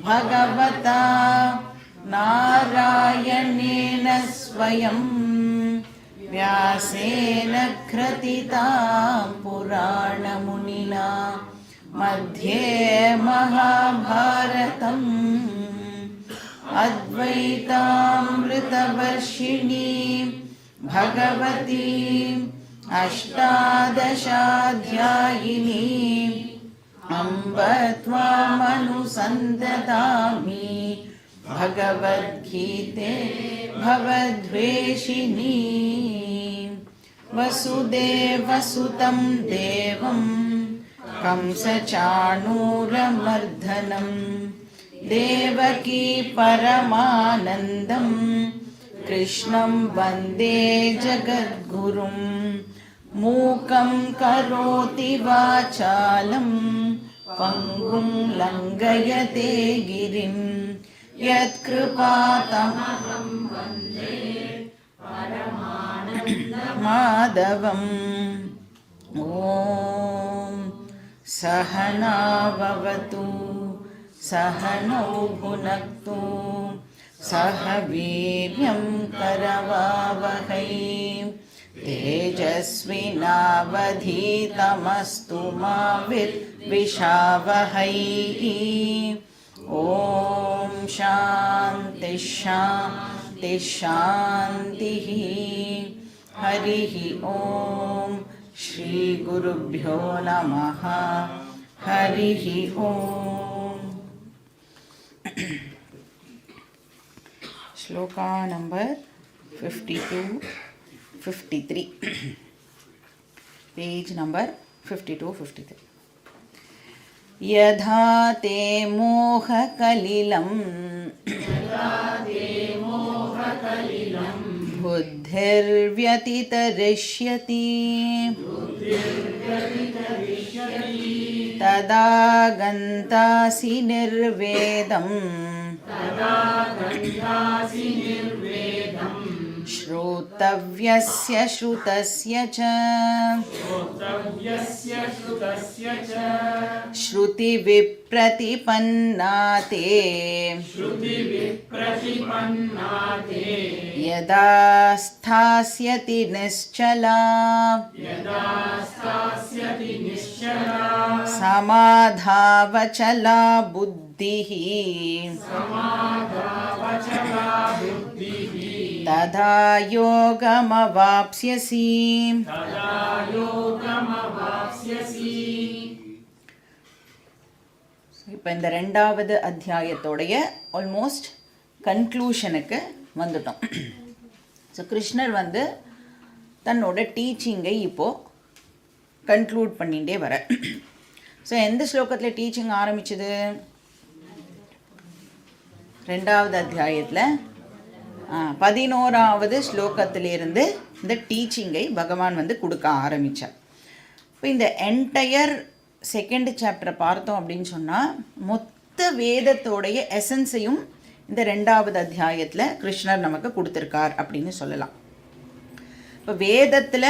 भगवता नारायणेन स्वयं व्यासेन कृतितां पुराणमुनिना मध्ये महाभारतम् अद्वैतामृतवर्षिणीं भगवतीम् अष्टादशाध्यायिनीम् अम्ब त्वामनुसन्दधामि भगवद्गीते भवद्वेषिणी वसुदेवसुतं देवं कंसचाणूरमर्दनं देवकी परमानन्दं कृष्णं वन्दे जगद्गुरुं मूकं करोति वाचालं पङ्गुं लङ्घयते गिरिं यत्कृपातमहं वन्दे परमानन्दमाधवम् ॐ सहना भवतु सहनौ भुनक्तु सह वीर्यं करवावहै तेजस्विनावधीतमस्तु मा विद्विषावहै ॐ शान्ति शान्ति शान्तिः हरिः ॐ श्री गुरुभ्यो नमः हरिः ॐ श्लोका नंबर 52-53 पेज नंबर 52-53 यथा ते मोहकलिलं बुद्धिर्व्यतितरिष्यति तदा गन्तासि निर्वेदम् श्रोतव्यस्य श्रुतस्य च श्रुतिविप्रतिपन्ना ते यदा स्थास्यति निश्चला समाधावचला बुद्धिः तदा योगमवाप्स्यसि இப்போ இந்த ரெண்டாவது அத்தியாயத்தோடைய ஆல்மோஸ்ட் கன்க்ளூஷனுக்கு வந்துட்டோம். ஸோ கிருஷ்ணர் வந்து தன்னோட டீச்சிங்கை இப்போது கன்க்ளூட் பண்ணிகிட்டே வர. ஸோ எந்த ஸ்லோகத்தில் டீச்சிங் ஆரம்பிச்சது? ரெண்டாவது அத்தியாயத்தில் 11வது ஸ்லோகத்திலிருந்து இந்த டீச்சிங்கை பகவான் வந்து கொடுக்க ஆரம்பித்தார். இப்போ இந்த என்டையர் செகண்ட் சாப்டரை பார்த்தோம் அப்படின்னு சொன்னால் மொத்த வேதத்தோடைய எசன்ஸையும் இந்த ரெண்டாவது அத்தியாயத்தில் கிருஷ்ணர் நமக்கு கொடுத்துருக்கார் அப்படின்னு சொல்லலாம். இப்போ வேதத்தில்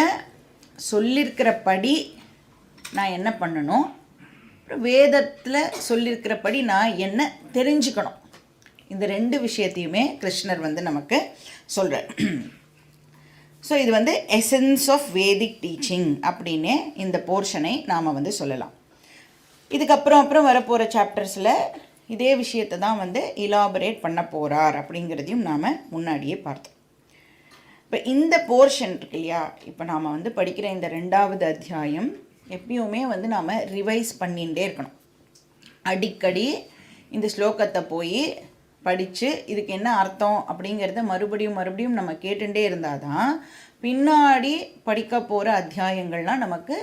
சொல்லியிருக்கிறபடி நான் என்ன பண்ணணும், வேதத்தில் சொல்லியிருக்கிறபடி நான் என்ன தெரிஞ்சுக்கணும், இந்த ரெண்டு விஷயத்தையுமே கிருஷ்ணர் வந்து நமக்கு சொல்கிறார். ஸோ இது வந்து எசன்ஸ் ஆஃப் வேதிக் டீச்சிங் அப்படின்னு இந்த போர்ஷனை நாம் வந்து சொல்லலாம். இதுக்கப்புறம் வரப்போகிற சாப்டர்ஸில் இதே விஷயத்தை தான் வந்து இலாபரேட் பண்ண போகிறார் அப்படிங்கிறதையும் நாம் முன்னாடியே பார்த்தோம். இப்போ இந்த போர்ஷன் இருக்கு இல்லையா, இப்போ நாம் வந்து படிக்கிற இந்த ரெண்டாவது அத்தியாயம் எப்பயுமே வந்து நாம் ரிவைஸ் பண்ணிகிட்டே இருக்கணும். அடிக்கடி இந்த ஸ்லோகத்தை போய் படித்து இதுக்கு என்ன அர்த்தம் அப்படிங்கிறத மறுபடியும் நம்ம கேட்டுகிட்டே இருந்தால் தான் பின்னாடி படிக்க போகிற அத்தியாயங்கள்லாம் நமக்கு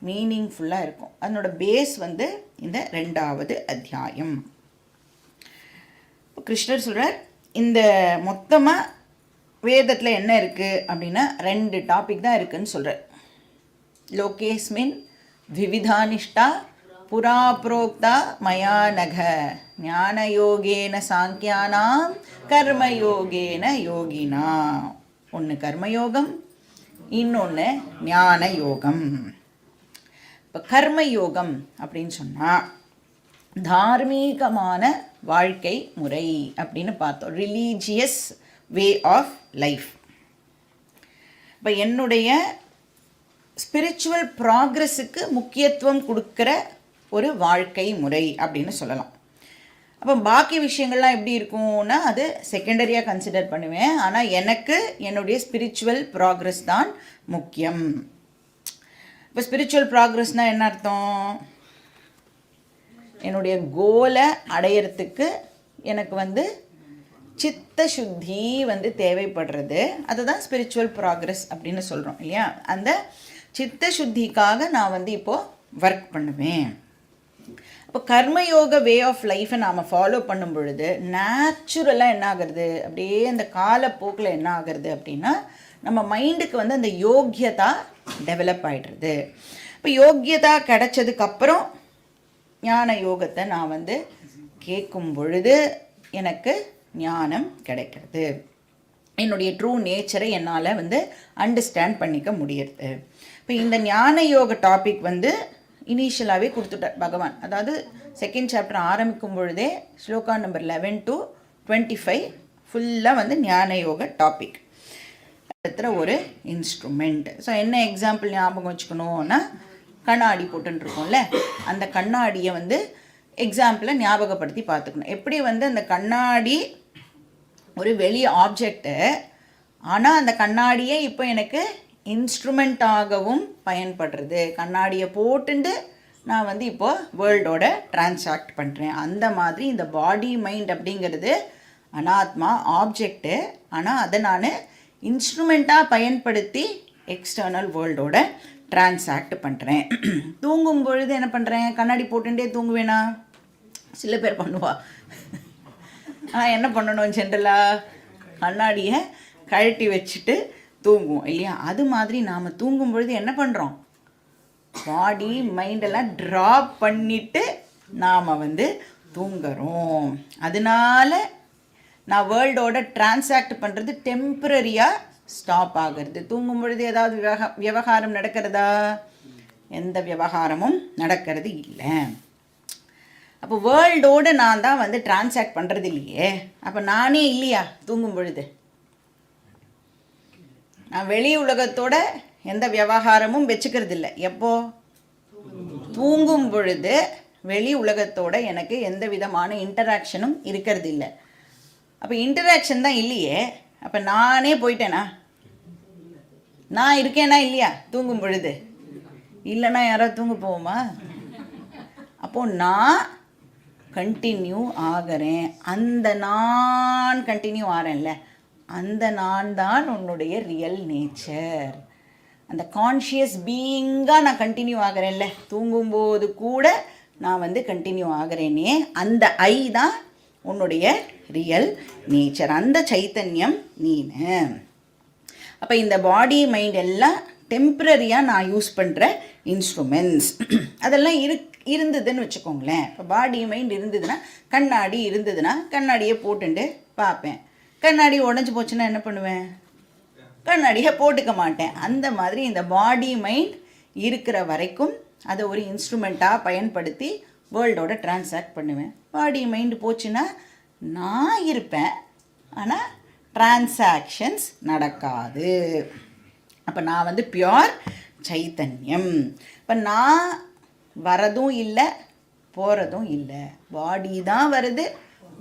மீனிங்ஃபுல்லாக இருக்கும். அதனோட பேஸ் வந்து இந்த ரெண்டாவது அத்தியாயம். இப்போ கிருஷ்ணர் சொல்கிறார், இந்த மொத்தமாக வேதத்தில் என்ன இருக்குது அப்படின்னா 2 டாபிக் தான் இருக்குதுன்னு சொல்கிறார். லோகேஸ்மின் விவிதானிஷ்டா புரா புரோக்தா மயா நக ஞானயோகேன சாங்கியானாம் கர்மயோகேன யோகினா. ஒன்று கர்மயோகம், இன்னொன்று ஞான யோகம். இப்போ கர்மயோகம் அப்படின்னு சொன்னால் தார்மீகமான வாழ்க்கை முறை அப்படின்னு பார்த்தோம். Religious way of life. இப்போ என்னுடைய ஸ்பிரிச்சுவல் ப்ராக்ரஸுக்கு முக்கியத்துவம் கொடுக்குற ஒரு வாழ்க்கை முறை அப்படின்னு சொல்லலாம். அப்போ பாக்கி விஷயங்கள்லாம் எப்படி இருக்கும்னா அது செகண்டரியாக கன்சிடர் பண்ணுவேன். ஆனால் எனக்கு என்னுடைய ஸ்பிரிச்சுவல் ப்ராக்ரஸ் தான் முக்கியம். இப்போ ஸ்பிரிச்சுவல் ப்ராக்ரஸ்னால் என்ன அர்த்தம்? என்னுடைய கோலை அடையிறதுக்கு எனக்கு சித்த சுத்தி தேவைப்படுறது. அதுதான் ஸ்பிரிச்சுவல் ப்ராக்ரஸ் அப்படின்னு சொல்கிறோம் இல்லையா? அந்த சித்த சுத்திக்காக நான் இப்போது ஒர்க் பண்ணுவேன். அப்போ கர்மயோக வே ஆஃப் லைஃப்பை நாம் ஃபாலோ பண்ணும் பொழுது நேச்சுரலாக என்ன ஆகிறது, அப்படியே அந்த காலப்போக்கில் என்ன ஆகிறது அப்படின்னா நம்ம மைண்டுக்கு அந்த யோக்கியதா டெவலப் ஆகிடுறது. இப்போ யோக்கியதா கிடைச்சதுக்கப்புறம் ஞான யோகத்தை நான் கேட்கும் பொழுது எனக்கு ஞானம் கிடைக்கிறது. என்னுடைய ட்ரூ நேச்சரை என்னால் அண்டர்ஸ்டாண்ட் பண்ணிக்க முடியுது. இப்போ இந்த ஞான யோக டாபிக் இனிஷியலாகவே கொடுத்துட்டார் பகவான். அதாவது செகண்ட் சாப்டர் ஆரம்பிக்கும் பொழுதே ஸ்லோகா நம்பர் 11 to 25 ஃபுல்லாக ஞான யோக டாபிக். ஒரு இன்ஸ்ட்ருமெண்ட். ஸோ என்ன எக்ஸாம்பிள் ஞாபகம் வச்சுக்கணும்னா, கண்ணாடி போட்டுருக்கோம்ல, அந்த கண்ணாடியை எக்ஸாம்பிளை ஞாபகப்படுத்தி பார்த்துக்கணும். எப்படி அந்த கண்ணாடி ஒரு வெளி ஆப்ஜெக்டு, ஆனால் அந்த கண்ணாடியே இப்போ எனக்கு இன்ஸ்ட்ருமெண்ட்டாகவும் பயன்படுறது. கண்ணாடியை போட்டுண்டு நான் இப்போது வேர்ல்டோட டிரான்சாக்ட் பண்ணுறேன். அந்த மாதிரி இந்த பாடி மைண்ட் அப்படிங்கிறது அனாத்மா ஆப்ஜெக்டு, ஆனால் அதை நான் இன்ஸ்ட்ருமெண்ட்டாக பயன்படுத்தி எக்ஸ்டர்னல் வேர்ல்டோட டிரான்சாக்ட் பண்ணுறேன். தூங்கும் பொழுது என்ன பண்ணுறேன்? கண்ணாடி போட்டுட்டே தூங்குவேனா? சில பேர் பண்ணுவா. ஆனால் என்ன பண்ணணும்? ஜென்ரலாக கண்ணாடியை கழட்டி வச்சுட்டு தூங்குவோம் இல்லையா? அது மாதிரி நாம் தூங்கும் பொழுது என்ன பண்ணுறோம்? பாடி மைண்டெல்லாம் ட்ராப் பண்ணிவிட்டு நாம் தூங்குறோம். அதனால நான் வேர்ல்டோட டிரான்சாக்ட் பண்ணுறது டெம்பரரியாக ஸ்டாப் ஆகிறது. தூங்கும் பொழுது ஏதாவது விவகாரம் நடக்கிறதா? எந்த விவகாரமும் நடக்கிறது இல்லை. அப்போ வேர்ல்டோடு நான் தான் டிரான்சாக்ட் பண்ணுறது இல்லையே. அப்போ நானே இல்லையா தூங்கும் பொழுது? நான் வெளி உலகத்தோட எந்த விவகாரமும் வச்சுக்கிறது இல்லை. எப்போ? தூங்கும் பொழுது வெளி உலகத்தோட எனக்கு எந்த விதமான இன்டராக்ஷனும் இருக்கிறது இல்லை. அப்போ இன்டராக்ஷன் தான் இல்லையே. அப்போ நானே போயிட்டேனா? நான் இருக்கேனா இல்லையா தூங்கும் பொழுது? இல்லைன்னா யாராவது தூங்க போவோமா? அப்போது நான் கண்டினியூ ஆகிறேன். அந்த நான் கண்டினியூ ஆகிறேன்ல, அந்த நான் தான் உன்னுடைய ரியல் நேச்சர். அந்த கான்ஷியஸ் பீயிங்காக நான் கண்டினியூ ஆகிறேன்ல, தூங்கும்போது கூட நான் கண்டினியூ ஆகிறேனே, அந்த ஐ தான் உன்னுடைய ரியல் நேச்சர். அந்த சைத்தன்யம் நீனு. அப்போ இந்த பாடி மைண்ட் எல்லாம் டெம்ப்ரரியாக நான் யூஸ் பண்ணுற இன்ஸ்ட்ருமெண்ட்ஸ். அதெல்லாம் இருந்ததுன்னு வச்சுக்கோங்களேன். இப்போ பாடி மைண்ட் இருந்ததுன்னா, கண்ணாடி இருந்ததுன்னா கண்ணாடியை போட்டுண்டு பார்ப்பேன். கண்ணாடி உடஞ்சி போச்சுன்னா என்ன பண்ணுவேன்? கண்ணாடியை போட்டுக்க மாட்டேன். அந்த மாதிரி இந்த பாடி மைண்ட் இருக்கிற வரைக்கும் அதை ஒரு இன்ஸ்ட்ருமெண்ட்டாக பயன்படுத்தி வேர்ல்டோட டிரான்சாக்ட் பண்ணுவேன். பாடி மைண்டு போச்சுன்னா நான் இருப்பேன், ஆனால் டிரான்சாக்ஷன்ஸ் நடக்காது. அப்போ நான் பியூர் சைத்தன்யம். இப்போ நான் வரதும் இல்லை, போகிறதும் இல்லை. பாடி தான் வருது,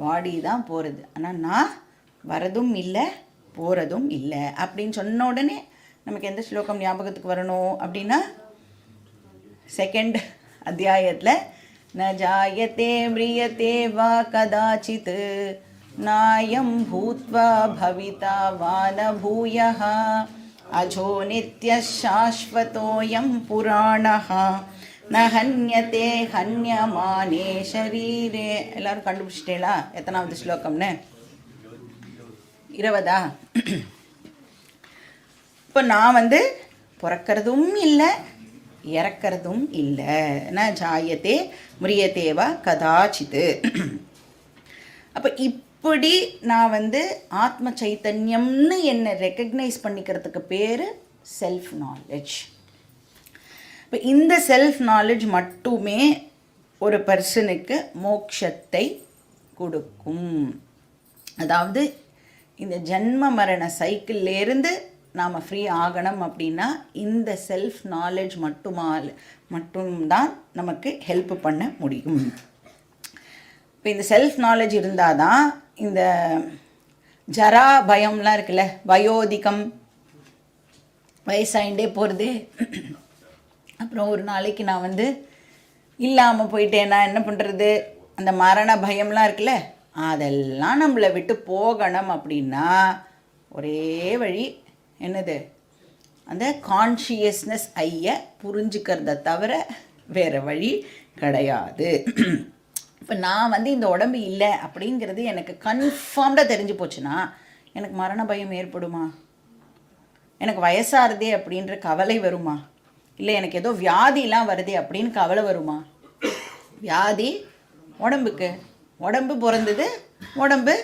பாடி தான் போகிறது. ஆனால் நான் வரதும் இல்லை, போகிறதும் இல்லை அப்படின்னு சொன்ன உடனே நமக்கு எந்த ஸ்லோகம் ஞாபகத்துக்கு வரணும் அப்படின்னா, செகண்ட் அத்தியாயத்தில் ந ஜாயத்தே மிரியத்தே வா கதாச்சித் நாயம் பூத்வா பவிதா வா ந பூயः அஜோ நித்ய சாஸ்வதோயம் புராணः ந ஹன்யதே ஹன்யமானே ஷரீரே. எல்லோரும் கண்டுபிடிச்சிட்டேளா எத்தனாவது ஸ்லோகம்னு? 20. இப்போ நான் பிறக்கிறதும் இல்லை, இறக்கிறதும் இல்லை. ந ஜாயத்தே மிரியத்தேவா கதாச்சித்து. அப்போ இப்படி நான் ஆத்ம சைத்தன்யம்னு என்னை ரெக்கக்னைஸ் பண்ணிக்கிறதுக்கு பேர் செல்ஃப் நாலேஜ். இப்போ இந்த செல்ஃப் நாலேஜ் மட்டுமே ஒரு பர்சனுக்கு மோட்சத்தை கொடுக்கும். அதாவது இந்த ஜென்ம மரண சைக்கிள்லேருந்து நாம் ஃப்ரீ ஆகணும் அப்படின்னா இந்த செல்ஃப் நாலேஜ் மட்டும்தான் நமக்கு ஹெல்ப் பண்ண முடியும். இப்போ இந்த செல்ஃப் நாலேஜ் இருந்தால் தான் இந்த ஜரா பயம்லாம் இருக்குல்ல, வயோதிகம், வயசாயிண்டே போகிறது, அப்புறம் ஒரு நாளைக்கு நான் வந்து இல்லாமல் போயிட்டேன்னா என்ன பண்ணுறது, அந்த மரண பயம்லாம் இருக்குல்ல, அதெல்லாம் நம்மளை விட்டு போகணும் அப்படின்னா ஒரே வழி என்னது, அந்த கான்ஷியஸ்னஸ் ஐயை புரிஞ்சுக்கிறத தவிர வேறு வழி கிடையாது. இப்போ நான் வந்து இந்த உடம்பு இல்லை அப்படிங்கிறது எனக்கு கன்ஃபார்ம்டாக தெரிஞ்சு போச்சுன்னா எனக்கு மரண பயம் ஏற்படுமா? எனக்கு வயசாகிறதே அப்படின்ற கவலை வருமா? இல்லை எனக்கு ஏதோ வியாதிலாம் வருதே அப்படின்னு கவலை வருமா? வியாதி உடம்புக்கு, உடம்பு பிறந்தது, உடம்பு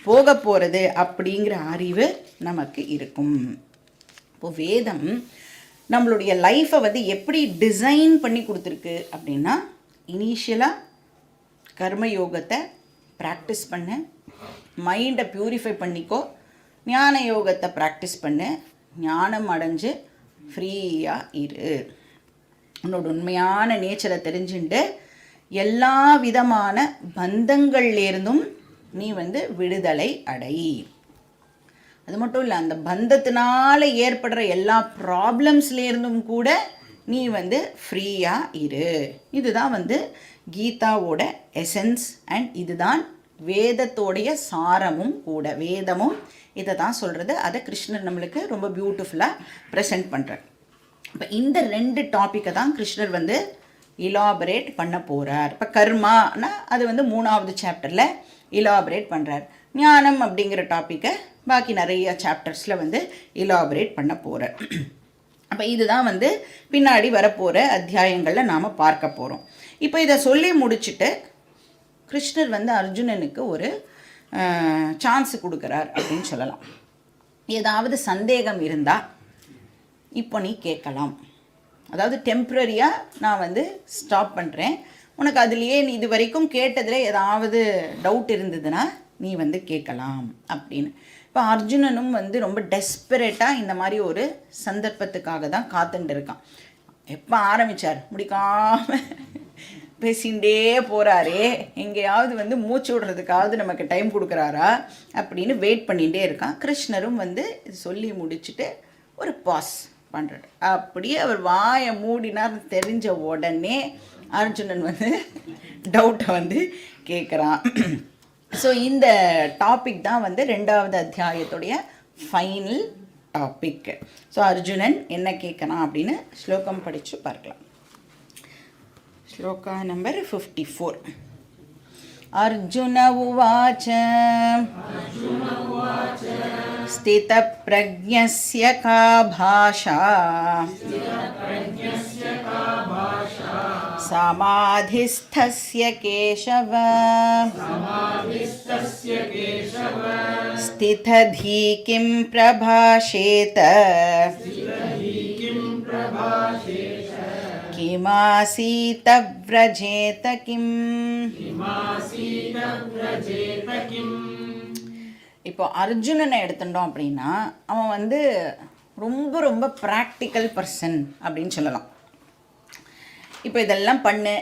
போக போகிறது அப்படிங்கிற அறிவு நமக்கு இருக்கும். இப்போது வேதம் நம்மளுடைய லைஃப்பை வந்து எப்படி டிசைன் பண்ணி கொடுத்துருக்கு அப்படின்னா, இனிஷியலாக கர்மயோகத்தை ப்ராக்டிஸ் பண்ணு, மைண்டை ப்யூரிஃபை பண்ணிக்கோ, ஞான யோகத்தை ப்ராக்டிஸ் பண்ணு, ஞானம் அடைஞ்சு ஃப்ரீயாக இரு, உன்னோட உண்மையான நேச்சரை தெரிஞ்சுட்டு எல்லா விதமான பந்தங்கள்லேருந்தும் நீ வந்து விடுதலை அடை. அது மட்டும் இல்லை, அந்த பந்தத்தினால ஏற்படுற எல்லா ப்ராப்ளம்ஸ்லேருந்தும் கூட நீ வந்து ஃப்ரீயாக இரு. இதுதான் வந்து கீதாவோட எசன்ஸ் அண்ட் இதுதான் வேதத்தோடைய சாரமும் கூட. வேதமும் இதை தான் சொல்கிறது. அதை கிருஷ்ணர் நம்மளுக்கு ரொம்ப பியூட்டிஃபுல்லாக ப்ரெசென்ட் பண்ணுறார். இப்போ இந்த 2 டாப்பிக்கை தான் கிருஷ்ணர் வந்து இலாபரேட் பண்ண போகிறார். இப்போ கர்மானா அது வந்து 3வது சாப்டரில் இலாபரேட் பண்ணுறார். ஞானம் அப்படிங்கிற டாப்பிக்கை பாக்கி நிறைய சாப்டர்ஸில் வந்து இலாபரேட் பண்ண போகிறார். அப்போ இதுதான் வந்து பின்னாடி வரப்போகிற அத்தியாயங்களில் நாம் பார்க்க போகிறோம். இப்போ இதை சொல்லி முடிச்சுட்டு கிருஷ்ணர் வந்து அர்ஜுனனுக்கு ஒரு சான்ஸ் கொடுக்குறார் அப்படின்னு சொல்லலாம். ஏதாவது சந்தேகம் இருந்தால் இப்போ நீ கேட்கலாம். அதாவது டெம்ப்ரரியாக நான் வந்து ஸ்டாப் பண்ணுறேன், உனக்கு அதுலேயே நீ இது வரைக்கும் கேட்டதில் ஏதாவது டவுட் இருந்ததுன்னா நீ வந்து கேட்கலாம் அப்படின்னு. இப்போ அர்ஜுனனும் வந்து ரொம்ப டெஸ்பரேட்டாக இந்த மாதிரி ஒரு சந்தர்ப்பத்துக்காக தான் காத்துட்டு இருக்கான். எப்போ ஆரம்பித்தார் முடிக்காமல் பேசிகிட்டே போகிறாரே, எங்கேயாவது வந்து மூச்சு விடுறதுக்காவது நமக்கு டைம் கொடுக்குறாரா அப்படின்னு வெயிட் பண்ணிகிட்டே இருக்கான். கிருஷ்ணரும் வந்து சொல்லி முடிச்சுட்டு ஒரு பாஸ் பண்ணுறாரு. அப்படியே அவர் வாயை மூடினார். தெரிஞ்ச உடனே அர்ஜுனன் வந்து டவுட்டை வந்து கேட்குறான். ஸோ இந்த டாபிக் தான் வந்து 2வது அத்தியாயத்துடைய ஃபைனல் டாபிக். ஸோ அர்ஜுனன் என்ன கேட்குறான் அப்படின்னு ஸ்லோகம் படித்து பார்க்கலாம். ஸ்லோகா நம்பர் 54. அர்ஜுன உவாச்ச ஸ்திதப்ரஜ்ஞஸ்ய கா பாஷா சமாதிஸ்தஸ்ய கேசவ ஸ்திததீ கிம் பிரபாஷேத கிமாசீத வ்ரஜேத கிம். இப்போ அர்ஜுனனை எடுத்துட்டோம் அப்படின்னா அவன் வந்து ரொம்ப ரொம்ப ப்ராக்டிக்கல் பர்சன் அப்படின்னு சொல்லலாம். இப்போ இதெல்லாம் பண்ணு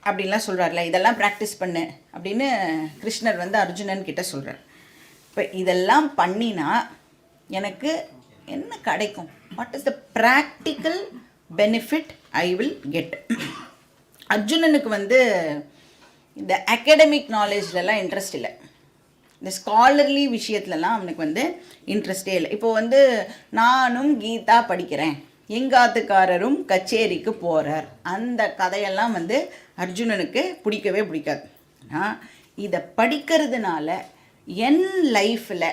அப்படின்லாம் சொல்கிறார்ல, இதெல்லாம் ப்ராக்டிஸ் பண்ணு அப்படின்னு கிருஷ்ணர் வந்து அர்ஜுனன் கிட்ட சொல்கிறார். இப்போ இதெல்லாம் பண்ணினா எனக்கு என்ன கிடைக்கும், what is the practical benefit I will get. அர்ஜுனனுக்கு வந்து இந்த அகாடமிக் நாலேஜ்லலாம் இன்ட்ரெஸ்ட் இல்லை, இந்த ஸ்காலர்லி விஷயத்துலலாம் அவனுக்கு வந்து இன்ட்ரெஸ்டே இல்லை. இப்போது வந்து நானும் கீதா படிக்கிறேன், எங்காத்துக்காரரும் கச்சேரிக்கு போகிறார், அந்த கதையெல்லாம் வந்து அர்ஜுனனுக்கு பிடிக்கவே பிடிக்காது. ஆனால் இதை படிக்கிறதுனால என் லைஃப்பில்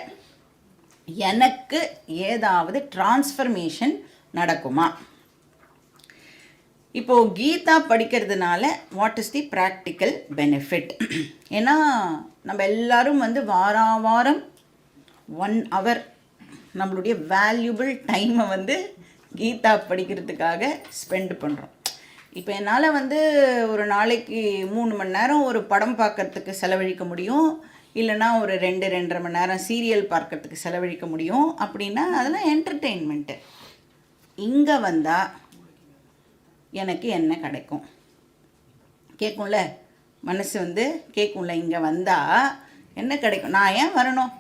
எனக்கு ஏதாவது டிரான்ஸ்ஃபர்மேஷன் நடக்குமா? இப்போது கீதா படிக்கிறதுனால what is the practical benefit? ஏன்னா நம்ம எல்லாரும் வந்து வாரம் 1 hour நம்மளுடைய வேல்யூபிள் டைமை வந்து கீதா படிக்கிறதுக்காக ஸ்பெண்ட் பண்ணுறோம். இப்போ என்னால் வந்து ஒரு நாளைக்கு 3 மணி நேரம் ஒரு படம் பார்க்கறதுக்கு செலவழிக்க முடியும், இல்லைனா ஒரு 2-2.5 மணி நேரம் சீரியல் பார்க்கறதுக்கு செலவழிக்க முடியும். அப்படின்னா அதெல்லாம் என்டர்டெயின்மெண்ட்டு. இங்கே வந்தால் எனக்கு என்ன கிடைக்கும் கேட்கும்ல, மனசு வந்து கேட்கும்ல. இங்கே வந்தால் என்ன கிடைக்கும், நான் ஏன் வரணும்?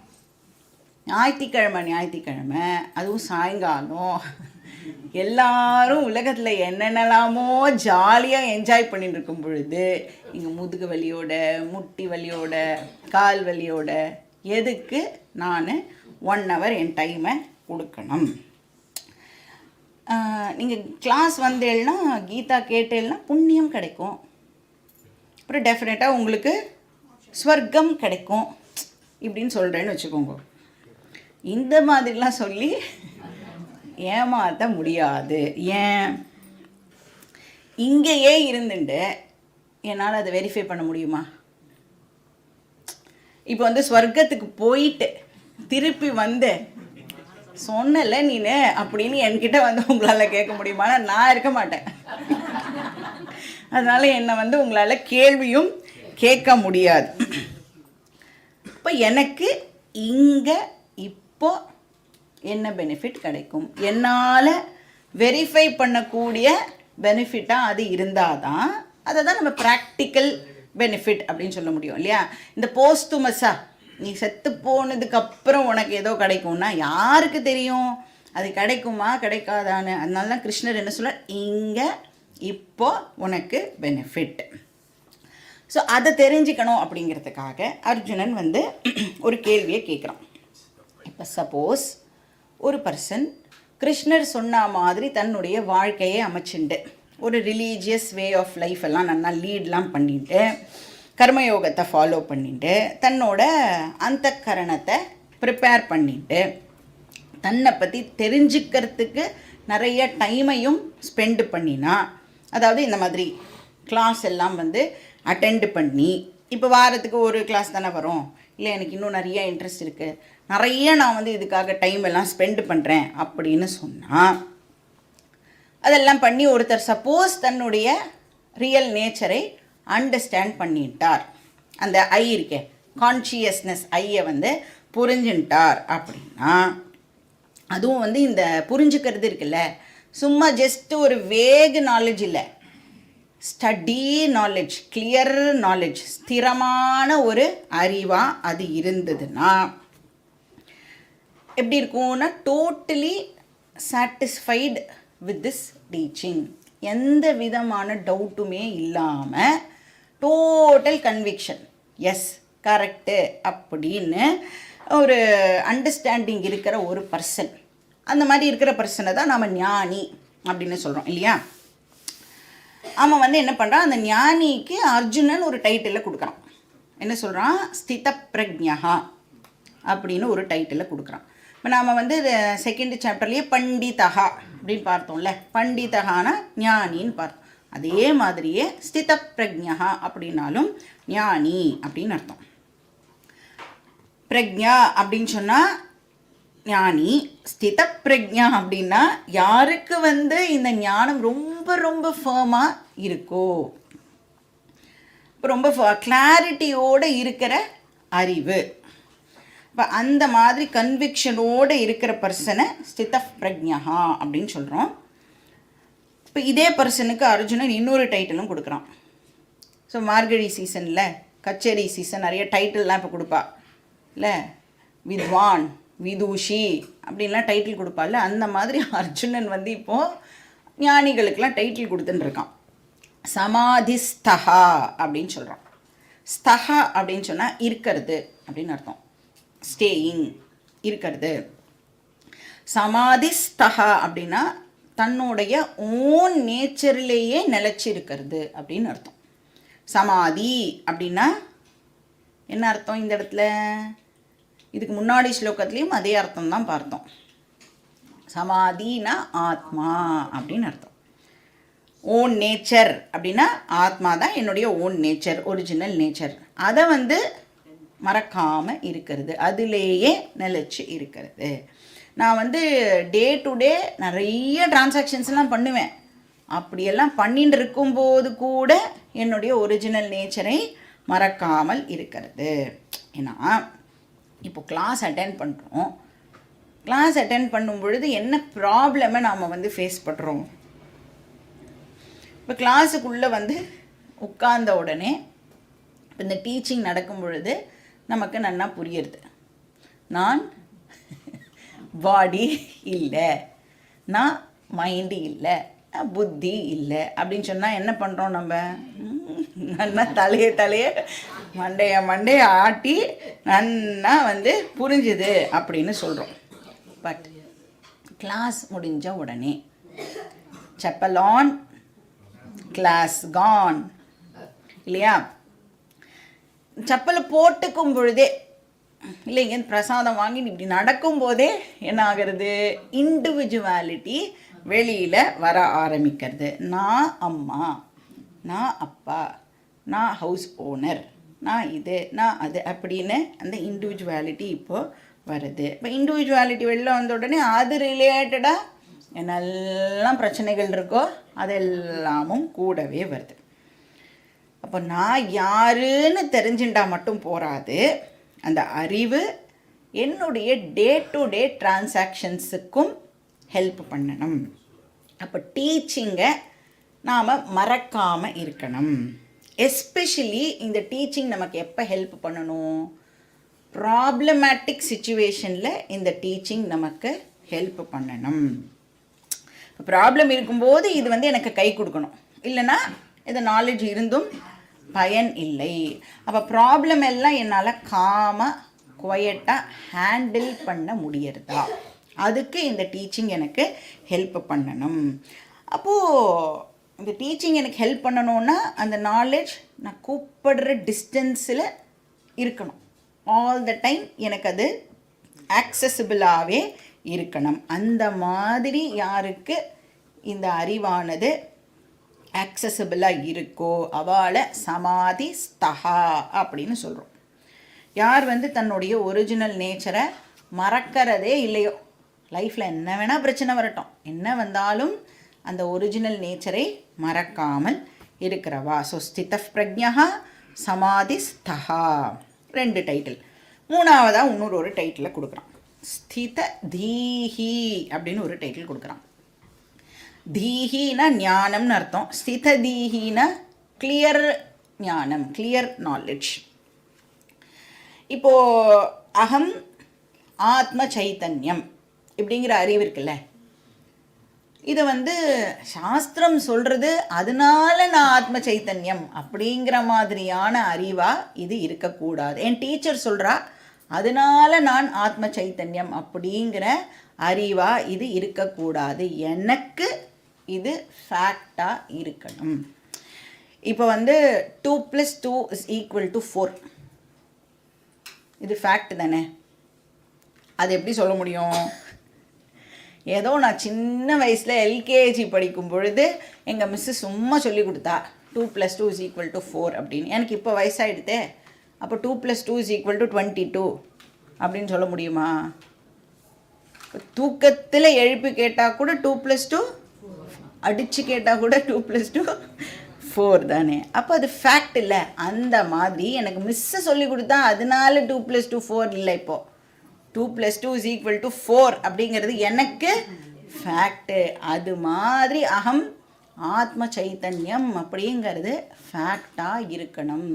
ஞாயிற்றுக்கிழமை அதுவும் சாயங்காலம் எல்லாரும் உலகத்தில் என்னென்னலாமோ ஜாலியாக என்ஜாய் பண்ணிட்டு இருக்கும் பொழுது இங்கே முதுகு வலியோட, முட்டி வலியோட, கால் வலியோட எதுக்கு நான் 1 hour என் டைமை கொடுக்கணும்? நீங்கள் கிளாஸ் வந்தேன்னா, கீதா கேட்டேன்னா புண்ணியம் கிடைக்கும். அப்புறம் டெஃபினட்டாக உங்களுக்கு ஸ்வர்க்கம் கிடைக்கும் இப்படின்னு சொல்கிறேன்னு வச்சுக்கோங்க. இந்த மாதிரிலாம் சொல்லி ஏமாற்ற முடியாது. ஏன்? இங்கேயே இருந்துட்டு என்னால் அதை வெரிஃபை பண்ண முடியுமா? இப்போ வந்து ஸ்வர்க்கத்துக்கு போயிட்டு திருப்பி வந்து சொன்னல நீனு அப்படின்னு என்கிட்ட வந்து உங்களால் கேட்க முடியுமானா நான் இருக்க மாட்டேன். அதனால் என்னை வந்து உங்களால் கேள்வியும் கேட்க முடியாது. இப்போ எனக்கு இங்கே இப்போ என்ன பெனிஃபிட் கிடைக்கும், என்னால் வெரிஃபை பண்ணக்கூடிய பெனிஃபிட்டாக அது இருந்தால் தான் அதை தான் நம்ம ப்ராக்டிக்கல் பெனிஃபிட் அப்படின்னு சொல்ல முடியும் இல்லையா? இந்த போஸ்துமஸாக நீ செத்து போனதுக்கப்புறம் உனக்கு ஏதோ கிடைக்கும்னா யாருக்கு தெரியும் அது கிடைக்குமா கிடைக்காதான்னு? அதனால தான் கிருஷ்ணர் என்ன சொல்ல, இங்கே இப்போ உனக்கு பெனிஃபிட். ஸோ அதை தெரிஞ்சுக்கணும் அப்படிங்கிறதுக்காக அர்ஜுனன் வந்து ஒரு கேள்வியை கேட்குறான். இப்போ சப்போஸ் ஒரு பர்சன் கிருஷ்ணர் சொன்ன மாதிரி தன்னுடைய வாழ்க்கையை அமைச்சுண்டு ஒரு ரிலீஜியஸ் வே ஆஃப் லைஃப் எல்லாம் நல்லா லீட்லாம் பண்ணிட்டு கர்மயோகத்தை ஃபாலோ பண்ணிட்டு தன்னோட அந்தக்கரணத்தை ப்ரிப்பேர் பண்ணிட்டு தன்னை பற்றி தெரிஞ்சுக்கிறதுக்கு நிறைய டைமையும் ஸ்பெண்டு பண்ணினா, அதாவது இந்த மாதிரி கிளாஸ் எல்லாம் வந்து அட்டெண்ட் பண்ணி, இப்போ வாரத்துக்கு ஒரு கிளாஸ் தானே வரும், இல்லை எனக்கு இன்னும் நிறைய இன்ட்ரெஸ்ட் இருக்குது, நிறைய நான் வந்து இதுக்காக டைம் எல்லாம் ஸ்பெண்ட் பண்ணுறேன் அப்படின்னு சொன்னால், அதெல்லாம் பண்ணி ஒருத்தர் சப்போஸ் தன்னுடைய ரியல் நேச்சரை அண்டர்ஸ்டாண்ட் பண்ணிட்டார், அந்த ஐ இருக்கே கான்ஷியஸ்னஸ் ஐயை வந்து புரிஞ்சுட்டார் அப்படின்னா, அதுவும் வந்து இந்த புரிஞ்சுக்கிறது இருக்குல்ல, சும்மா ஜஸ்ட் ஒரு வேகு நாலேஜ் இல்லை, ஸ்டடி நாலேஜ், கிளியர் நாலேஜ், ஸ்திரமான ஒரு அறிவாக அது இருந்ததுன்னா எப்படி இருக்கும்னா, totally satisfied with this teaching, எந்த விதமான டவுட்டுமே இல்லாமல் டோட்டல் கன்விக்ஷன், எஸ் கரெக்டு அப்படின்னு ஒரு அண்டர்ஸ்டாண்டிங் இருக்கிற ஒரு பர்சன், அந்த மாதிரி இருக்கிற பர்சனை தான் நாம் ஞானி அப்படின்னு சொல்கிறோம் இல்லையா? அவன் வந்து என்ன பண்ணுறான், அந்த ஞானிக்கு அர்ஜுனன் ஒரு டைட்டிலை கொடுக்குறான். என்ன சொல்கிறான், ஸ்தித பிரக்ஞா அப்படின்னு ஒரு டைட்டிலை கொடுக்குறான். இப்போ நாம் வந்து செகண்ட் சாப்டர்லேயே பண்டிதகா அப்படின்னு பார்த்தோம்ல, பண்டிதகான ஞானின்னு பார்த்தோம். அதே மாதிரியே ஸ்தித பிரக்ஞா அப்படின்னாலும் ஞானி அப்படின்னு அர்த்தம். பிரக்ஞா அப்படின்னு சொன்னால் ஞானி, ஸ்தித பிரக்ஞா அப்படின்னா யாருக்கு வந்து இந்த ஞானம் ரொம்ப ரொம்ப ஃபர்மாக இருக்கோ, ரொம்ப கிளாரிட்டியோடு இருக்கிற அறிவு, இப்போ அந்த மாதிரி கன்விக்ஷனோடு இருக்கிற பர்சனை ஸ்தித பிரக்ஞா அப்படின்னு சொல்கிறோம். இப்போ இதே பர்சனுக்கு அர்ஜுனன் இன்னொரு டைட்டிலும் கொடுக்குறான். ஸோ மார்கழி சீசனில், கச்சேரி சீசன் நிறைய டைட்டில்லாம் இப்போ கொடுப்பா இல்லை, வித்வான், விதூஷி அப்படின்லாம் டைட்டில் கொடுப்பாள். அந்த மாதிரி அர்ஜுனன் வந்து இப்போது ஞானிகளுக்கெல்லாம் டைட்டில் கொடுத்துட்டுருக்கான். சமாதிஸ்தஹா அப்படின்னு சொல்கிறான். ஸ்தஹா அப்படின்னு சொன்னால் இருக்கிறது அப்படின்னு அர்த்தம், ஸ்டேயிங், இருக்கிறது. சமாதிஸ்தஹா அப்படின்னா தன்னுடைய ஓன் நேச்சர்லேயே நிலச்சி இருக்கிறது அப்படின்னு அர்த்தம். சமாதி அப்படின்னா என்ன அர்த்தம் இந்த இடத்துல? இதுக்கு முன்னாடி ஸ்லோகத்துலேயும் அதே அர்த்தம் தான் பார்த்தோம். சமாதினா ஆத்மா அப்படின்னு அர்த்தம். ஓன் நேச்சர் அப்படின்னா ஆத்மா தான் என்னுடைய ஓன் நேச்சர், ஒரிஜினல் நேச்சர். அதை வந்து மறக்காமல் இருக்கிறது, அதிலேயே நிலச்சி இருக்கிறது. நான் வந்து டே டு டே நிறைய டிரான்சாக்ஷன்ஸ்லாம் பண்ணுவேன், அப்படியெல்லாம் பண்ணிட்டு இருக்கும்போது கூட என்னுடைய ஒரிஜினல் நேச்சரை மறக்காமல் இருக்கிறது. ஏன்னா இப்போ கிளாஸ் அட்டென்ட் பண்ணுறோம். கிளாஸ் அட்டென்ட் பண்ணும் பொழுது என்ன ப்ராப்ளமை நாம் வந்து ஃபேஸ் பண்ணுறோம்? இப்போ கிளாஸுக்குள்ளே வந்து உட்கார்ந்த உடனே இப்போ இந்த டீச்சிங் நடக்கும் பொழுது நமக்கு நல்லா புரியுறது, நான் பாடி இல்லை, நான் மைண்டு இல்லை, புத்தி இல்லை அப்படின்னு சொன்னால் என்ன பண்ணுறோம்? நம்ம நல்லா தலையை மண்டையை ஆட்டி நல்லா வந்து புரிஞ்சுது அப்படின்னு சொல்கிறோம். பட் கிளாஸ் முடிஞ்ச உடனே செப்பல் ஆன், கிளாஸ் கான் இல்லையா? செப்பலை போட்டுக்கும் பொழுதே இல்லைங்க, பிரசாதம் வாங்கி இப்படி நடக்கும்போதே என்ன ஆகிறது? இண்டிவிஜுவாலிட்டி வெளியில் வர ஆரம்பிக்கிறது. நான் அம்மா, நான் அப்பா, நான் ஹவுஸ் ஓனர், நான் இது, நான் அது அப்படின்னு அந்த இண்டிவிஜுவாலிட்டி இப்போது வருது. இப்போ இண்டிவிஜுவாலிட்டி வெளில வந்த உடனே அது ரிலேட்டடாக என்னெல்லாம் பிரச்சனைகள் இருக்கோ அதெல்லாமும் கூடவே வருது. அப்போ நான் யாருன்னு தெரிஞ்சுட்டா மட்டும் போராது, அந்த அறிவு என்னுடைய டே டு டே டிரான்சாக்ஷன்ஸுக்கும் ஹெல்ப் பண்ணணும். அப்போ டீச்சிங்கை நாம் மறக்காமல் இருக்கணும். எஸ்பெஷலி இந்த டீச்சிங் நமக்கு எப்போ ஹெல்ப் பண்ணணும்? ப்ராப்ளமேட்டிக் சுச்சுவேஷனில் இந்த டீச்சிங் நமக்கு ஹெல்ப் பண்ணணும். ப்ராப்ளம் இருக்கும்போது இது வந்து எனக்கு கை கொடுக்கணும், இல்லைன்னா இந்த நாலேஜ் இருந்தும் பயன் இல்லை. அப்போ ப்ராப்ளம் எல்லாம் என்னால் காமாக குவையட்டாக ஹேண்டில் பண்ண முடியறதா? அதுக்கு இந்த டீச்சிங் எனக்கு ஹெல்ப் பண்ணணும். அப்போது இந்த டீச்சிங் எனக்கு ஹெல்ப் பண்ணணுன்னா அந்த நாலேஜ் நான் கூப்பிடுற டிஸ்டன்ஸில் இருக்கணும். ஆல் த டைம் எனக்கு அது ஆக்சசிபிளாகவே இருக்கணும். அந்த மாதிரி யாருக்கு இந்த அறிவானது ஆக்சசிபிளாக இருக்கோ அவளை சமாதி ஸ்தஹா அப்படின்னு சொல்கிறோம். யார் வந்து தன்னுடைய ஒரிஜினல் நேச்சரை மறக்கிறதே இல்லையோ, லைஃப்பில் என்ன வேணால் பிரச்சனை வரட்டும், என்ன வந்தாலும் அந்த ஒரிஜினல் நேச்சரை மறக்காமல் இருக்கிறவா. ஸோ ஸ்தித பிரஜ்ஞா சமாதி ஸ்தஹா 2 டைட்டில். மூணாவதாக இன்னொரு டைட்டிலை கொடுக்குறான், ஸ்தித தீஹி அப்படின்னு ஒரு டைட்டில் கொடுக்குறான். தீஹினா ஞானம்னு அர்த்தம், ஸ்தித தீஹினா கிளியர் ஞானம், கிளியர் நாலேஜ். இப்போது அகம் ஆத்ம சைத்தன்யம் இப்படிங்கிற அறிவு இருக்குல்ல, இதை வந்து சாஸ்திரம் சொல்கிறது அதனால நான் ஆத்ம சைத்தன்யம் அப்படிங்கிற மாதிரியான அறிவாக இது இருக்கக்கூடாது. என் டீச்சர் சொல்கிறா அதனால நான் ஆத்ம சைத்தன்யம் அப்படிங்கிற அறிவாக இது இருக்கக்கூடாது. எனக்கு இது ஃபேக்டாக இருக்கணும். இப்போ வந்து 2 + 2 = 4, இது ஃபேக்ட் தானே? அது எப்படி சொல்ல முடியும்? ஏதோ நான் சின்ன வயசில் எல்கேஜி படிக்கும் பொழுது எங்கள் மிஸ்ஸு சும்மா சொல்லி கொடுத்தா 2 + 2 = 4 அப்படின்னு. எனக்கு இப்போ வயசாகிடுதே, அப்போ 2 + 2 = 22 அப்படின்னு சொல்ல முடியுமா? தூக்கத்தில் எழுப்பி கேட்டால் கூட 2 + 2, அடித்து கேட்டால் கூட 2 + 2 4 தானே. அப்போ அது ஃபேக்ட் இல்லை. அந்த மாதிரி எனக்கு மிஸ்ஸை சொல்லி கொடுத்தா அதனால 2 + 2 4 இல்லை. இப்போது 2 + 2 = 4 அப்படிங்கிறது எனக்கு ஃபேக்டு. அது மாதிரி அகம் ஆத்ம சைத்தன்யம் அப்படிங்கிறது ஃபேக்டாக இருக்கணும்.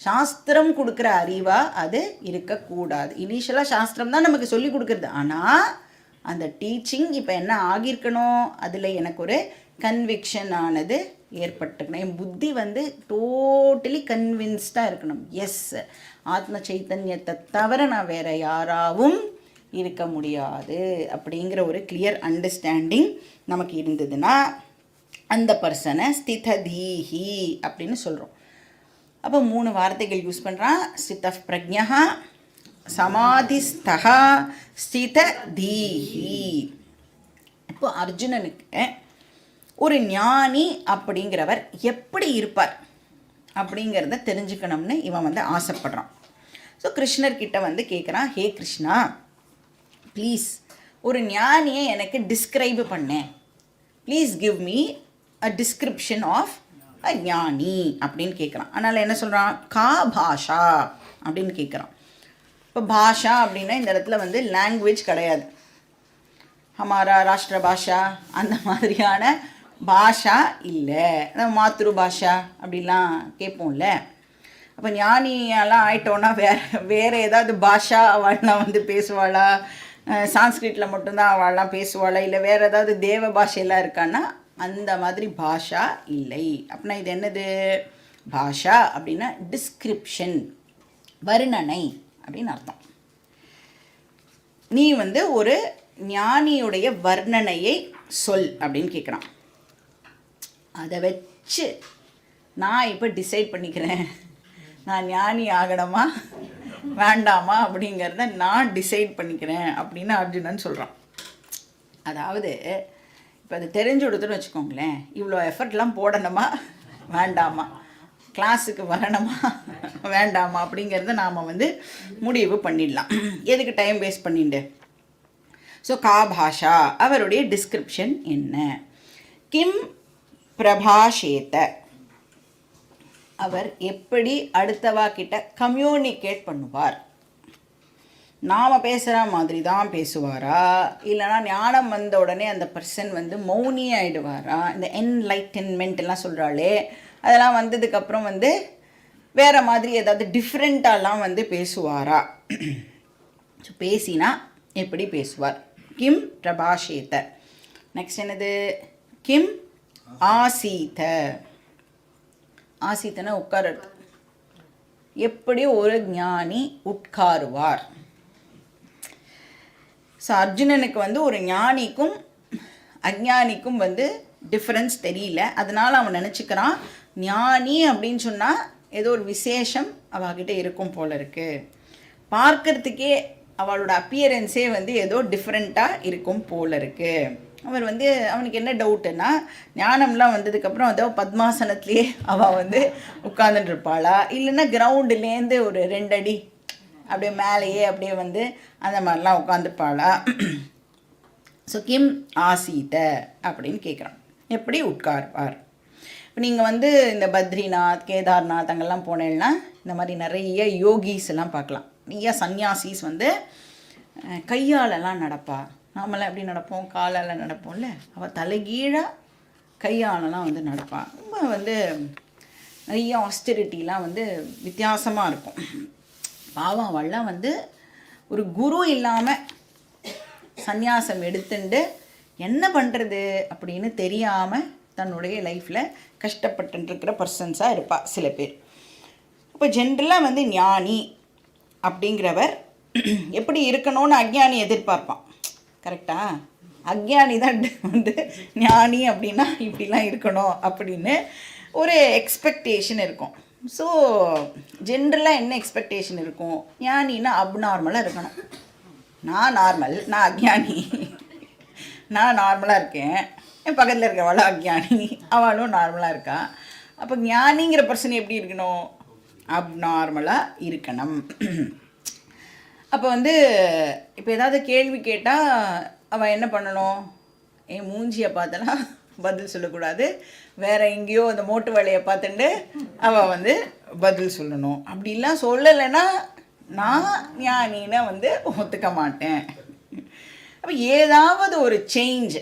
சாஸ்திரம் கொடுக்குற அறிவாக அது இருக்கக்கூடாது. இனிஷியலாக சாஸ்திரம் தான் நமக்கு சொல்லி கொடுக்குறது. ஆனால் அந்த டீச்சிங் இப்போ என்ன ஆகியிருக்கணும்? அதில் எனக்கு ஒரு கன்விக்ஷன் ஆனது ஏற்பட்டுக்கணும். என் புத்தி வந்து டோட்டலி கன்வின்ஸ்டாக இருக்கணும். எஸ், ஆத்ம சைத்தன்யத்தை தவிர நான் வேறு யாராவும் இருக்க முடியாது அப்படிங்கிற ஒரு கிளியர் அண்டர்ஸ்டாண்டிங் நமக்கு இருந்ததுன்னா அந்த பர்சனை ஸ்திததீஹி அப்படின்னு சொல்கிறோம். அப்போ 3 வார்த்தைகள் யூஸ் பண்ணுறான். ஸ்தித பிரஜ்ஞா, சமாதிஸ்தஹா, ஸ்தித தீஹி. இப்போ அர்ஜுனனுக்கு ஒரு ஞானி அப்படிங்கிறவர் எப்படி இருப்பார் அப்படிங்கிறத தெரிஞ்சுக்கணும்னு இவன் வந்து ஆசைப்படுறான். ஸோ கிருஷ்ணர்கிட்ட வந்து கேட்குறான், ஹே கிருஷ்ணா, ப்ளீஸ் ஒரு ஞானியை எனக்கு டிஸ்கிரைப் பண்ணேன், please give me a description of a ஞானி அப்படின்னு கேட்குறான். அதனால் என்ன சொல்கிறான், கா பாஷா அப்படின்னு கேட்குறான். இப்போ பாஷா அப்படின்னா இந்த இடத்துல வந்து லாங்குவேஜ் கிடையாது, ஹமாரா ராஷ்டிர பாஷா அந்த மாதிரியான பாஷா இல்லை, மாத்ரு பாஷா அப்படிலாம் கேட்போம்ல. அப்போ ஞானியெல்லாம் ஆயிட்டோன்னா வேறு ஏதாவது பாஷா அவள்லாம் வந்து பேசுவாளா, சான்ஸ்கிரிட்டில் மட்டும்தான் அவள்லாம் பேசுவாளா, இல்லை வேறு ஏதாவது தேவ பாஷையெல்லாம் இருக்கான்னா அந்த மாதிரி பாஷா இல்லை. அப்படின்னா இது என்னது, பாஷா அப்படின்னா டிஸ்கிரிப்ஷன், வர்ணனை அப்படின்னு அர்த்தம். நீ வந்து ஒரு ஞானியுடைய வர்ணனையை சொல் அப்படின்னு கேட்குறான். அதை வச்சு நான் இப்போ டிசைட் பண்ணிக்கிறேன், நான் ஞானி ஆகணுமா வேண்டாமா அப்படிங்கிறத நான் டிசைட் பண்ணிக்கிறேன் அப்படின்னு அர்ஜுனன் சொல்கிறான். அதாவது இப்போ அது தெரிஞ்சு கொடுத்துன்னு வச்சுக்கோங்களேன், இவ்வளோ எஃபர்ட்லாம் போடணுமா வேண்டாமா, கிளாஸுக்கு வரணுமா வேண்டாமா அப்படிங்கிறத நாம் வந்து முடிவு பண்ணிடலாம், எதுக்கு டைம் வேஸ்ட் பண்ணிட்டு. ஸோ கா பாஷா, அவருடைய டிஸ்கிரிப்ஷன் என்ன. கிம் பிரபாஷேத, அவர் எப்படி அடுத்தவா கிட்ட கம்யூனிகேட் பண்ணுவார். நாம் பேசுகிற மாதிரி தான் பேசுவாரா, இல்லைனா ஞானம் வந்த உடனே அந்த பர்சன் வந்து மௌனி ஆகிடுவாரா, இந்த என்லைட்டன்மெண்ட் எல்லாம் சொல்கிறாளே அதெல்லாம் வந்ததுக்கப்புறம் வந்து வேறு மாதிரி ஏதாவது டிஃப்ரெண்ட்டாலாம் வந்து பேசுவாரா. ஸோ பேசினா எப்படி பேசுவார். கிம் பிரபாஷேத. நெக்ஸ்ட் என்னது, கிம் ஆசீத. ஆசீத்தனை உட்காருறது, எப்படி ஒரு ஞானி உட்காருவார். ஸோ அர்ஜுனனுக்கு வந்து ஒரு ஞானிக்கும் அஞ்ஞானிக்கும் வந்து டிஃப்ரென்ஸ் தெரியல, அதனால் அவன் நினச்சிக்கிறான் ஞானி அப்படின்னு சொன்னால் ஏதோ ஒரு விசேஷம் அவகிட்ட இருக்கும் போல இருக்குது, பார்க்கறதுக்கே அவளோட அப்பியரன்ஸே வந்து ஏதோ டிஃப்ரெண்ட்டாக இருக்கும் போல இருக்குது. அவர் வந்து அவனுக்கு என்ன டவுட்டுன்னா, ஞானம்லாம் வந்ததுக்கப்புறம் அதோ பத்மாசனத்துலேயே அவள் வந்து உட்காந்துட்டுருப்பாளா, இல்லைன்னா கிரவுண்டுலேருந்து ஒரு 2 அடி அப்படியே மேலேயே அப்படியே வந்து அந்த மாதிரிலாம் உட்காந்துருப்பாளா. ஸோ கிம் ஆசீத அப்படின்னு கேட்குறான், எப்படி உட்கார்வார். இப்போ நீங்கள் வந்து இந்த பத்ரிநாத் கேதார்நாத் அங்கெல்லாம் போனேன்னா இந்த மாதிரி நிறைய யோகிஸ் எல்லாம் பார்க்கலாம். நிறைய சன்னியாசிஸ் வந்து கையாலெல்லாம் நடப்பா. நாமெல்லாம் எப்படி நடப்போம், காலால் நடப்போம்ல, அவள் தலைகீழாக கையாலெல்லாம் வந்து நடப்பாள். ரொம்ப வந்து நிறைய ஆஸ்டெரிட்டிலாம் வந்து வித்தியாசமாக இருக்கும். பாவம் அவள்லாம் வந்து ஒரு குரு இல்லாமல் சந்நியாசம் எடுத்துட்டு என்ன பண்ணுறது அப்படின்னு தெரியாமல் தன்னுடைய லைஃப்பில் கஷ்டப்பட்டுருக்கிற பர்சன்ஸாக இருப்பாள் சில பேர். இப்போ ஜென்ரலாக வந்து ஞானி அப்படிங்கிறவர் எப்படி இருக்கணும்னு அஞ்ஞானி எதிர்பார்ப்பான். கரெக்டாக, அஞ்ஞானி தான் வந்து ஞானி அப்படின்னா இப்படிலாம் இருக்கணும் அப்படின்னு ஒரு எக்ஸ்பெக்டேஷன் இருக்கும். ஸோ ஜென்ரலாக என்ன எக்ஸ்பெக்டேஷன் இருக்கும், ஞானின்னா அப்நார்மலாக இருக்கணும். நான் நார்மல், நான் அஞ்ஞானி, நான் நார்மலாக இருக்கேன், என் பக்கத்தில் இருக்கிறவளும் அஞ்ஞானி, அவளும் நார்மலாக இருக்கா. அப்போ ஞானிங்கிற பர்சன் எப்படி இருக்கணும், அப்நார்மலாக இருக்கணும். அப்போ வந்து இப்போ ஏதாவது கேள்வி கேட்டால் அவள் என்ன பண்ணணும், என் மூஞ்சியை பார்த்தலாம் பதில் சொல்லக்கூடாது, வேறு எங்கேயோ அந்த மோட்டு வேலையை பார்த்துட்டு அவள் வந்து பதில் சொல்லணும். அப்படிலாம் சொல்லலைன்னா நான் ஞானின்னா வந்து ஒத்துக்க மாட்டேன். அப்போ ஏதாவது ஒரு சேஞ்ச்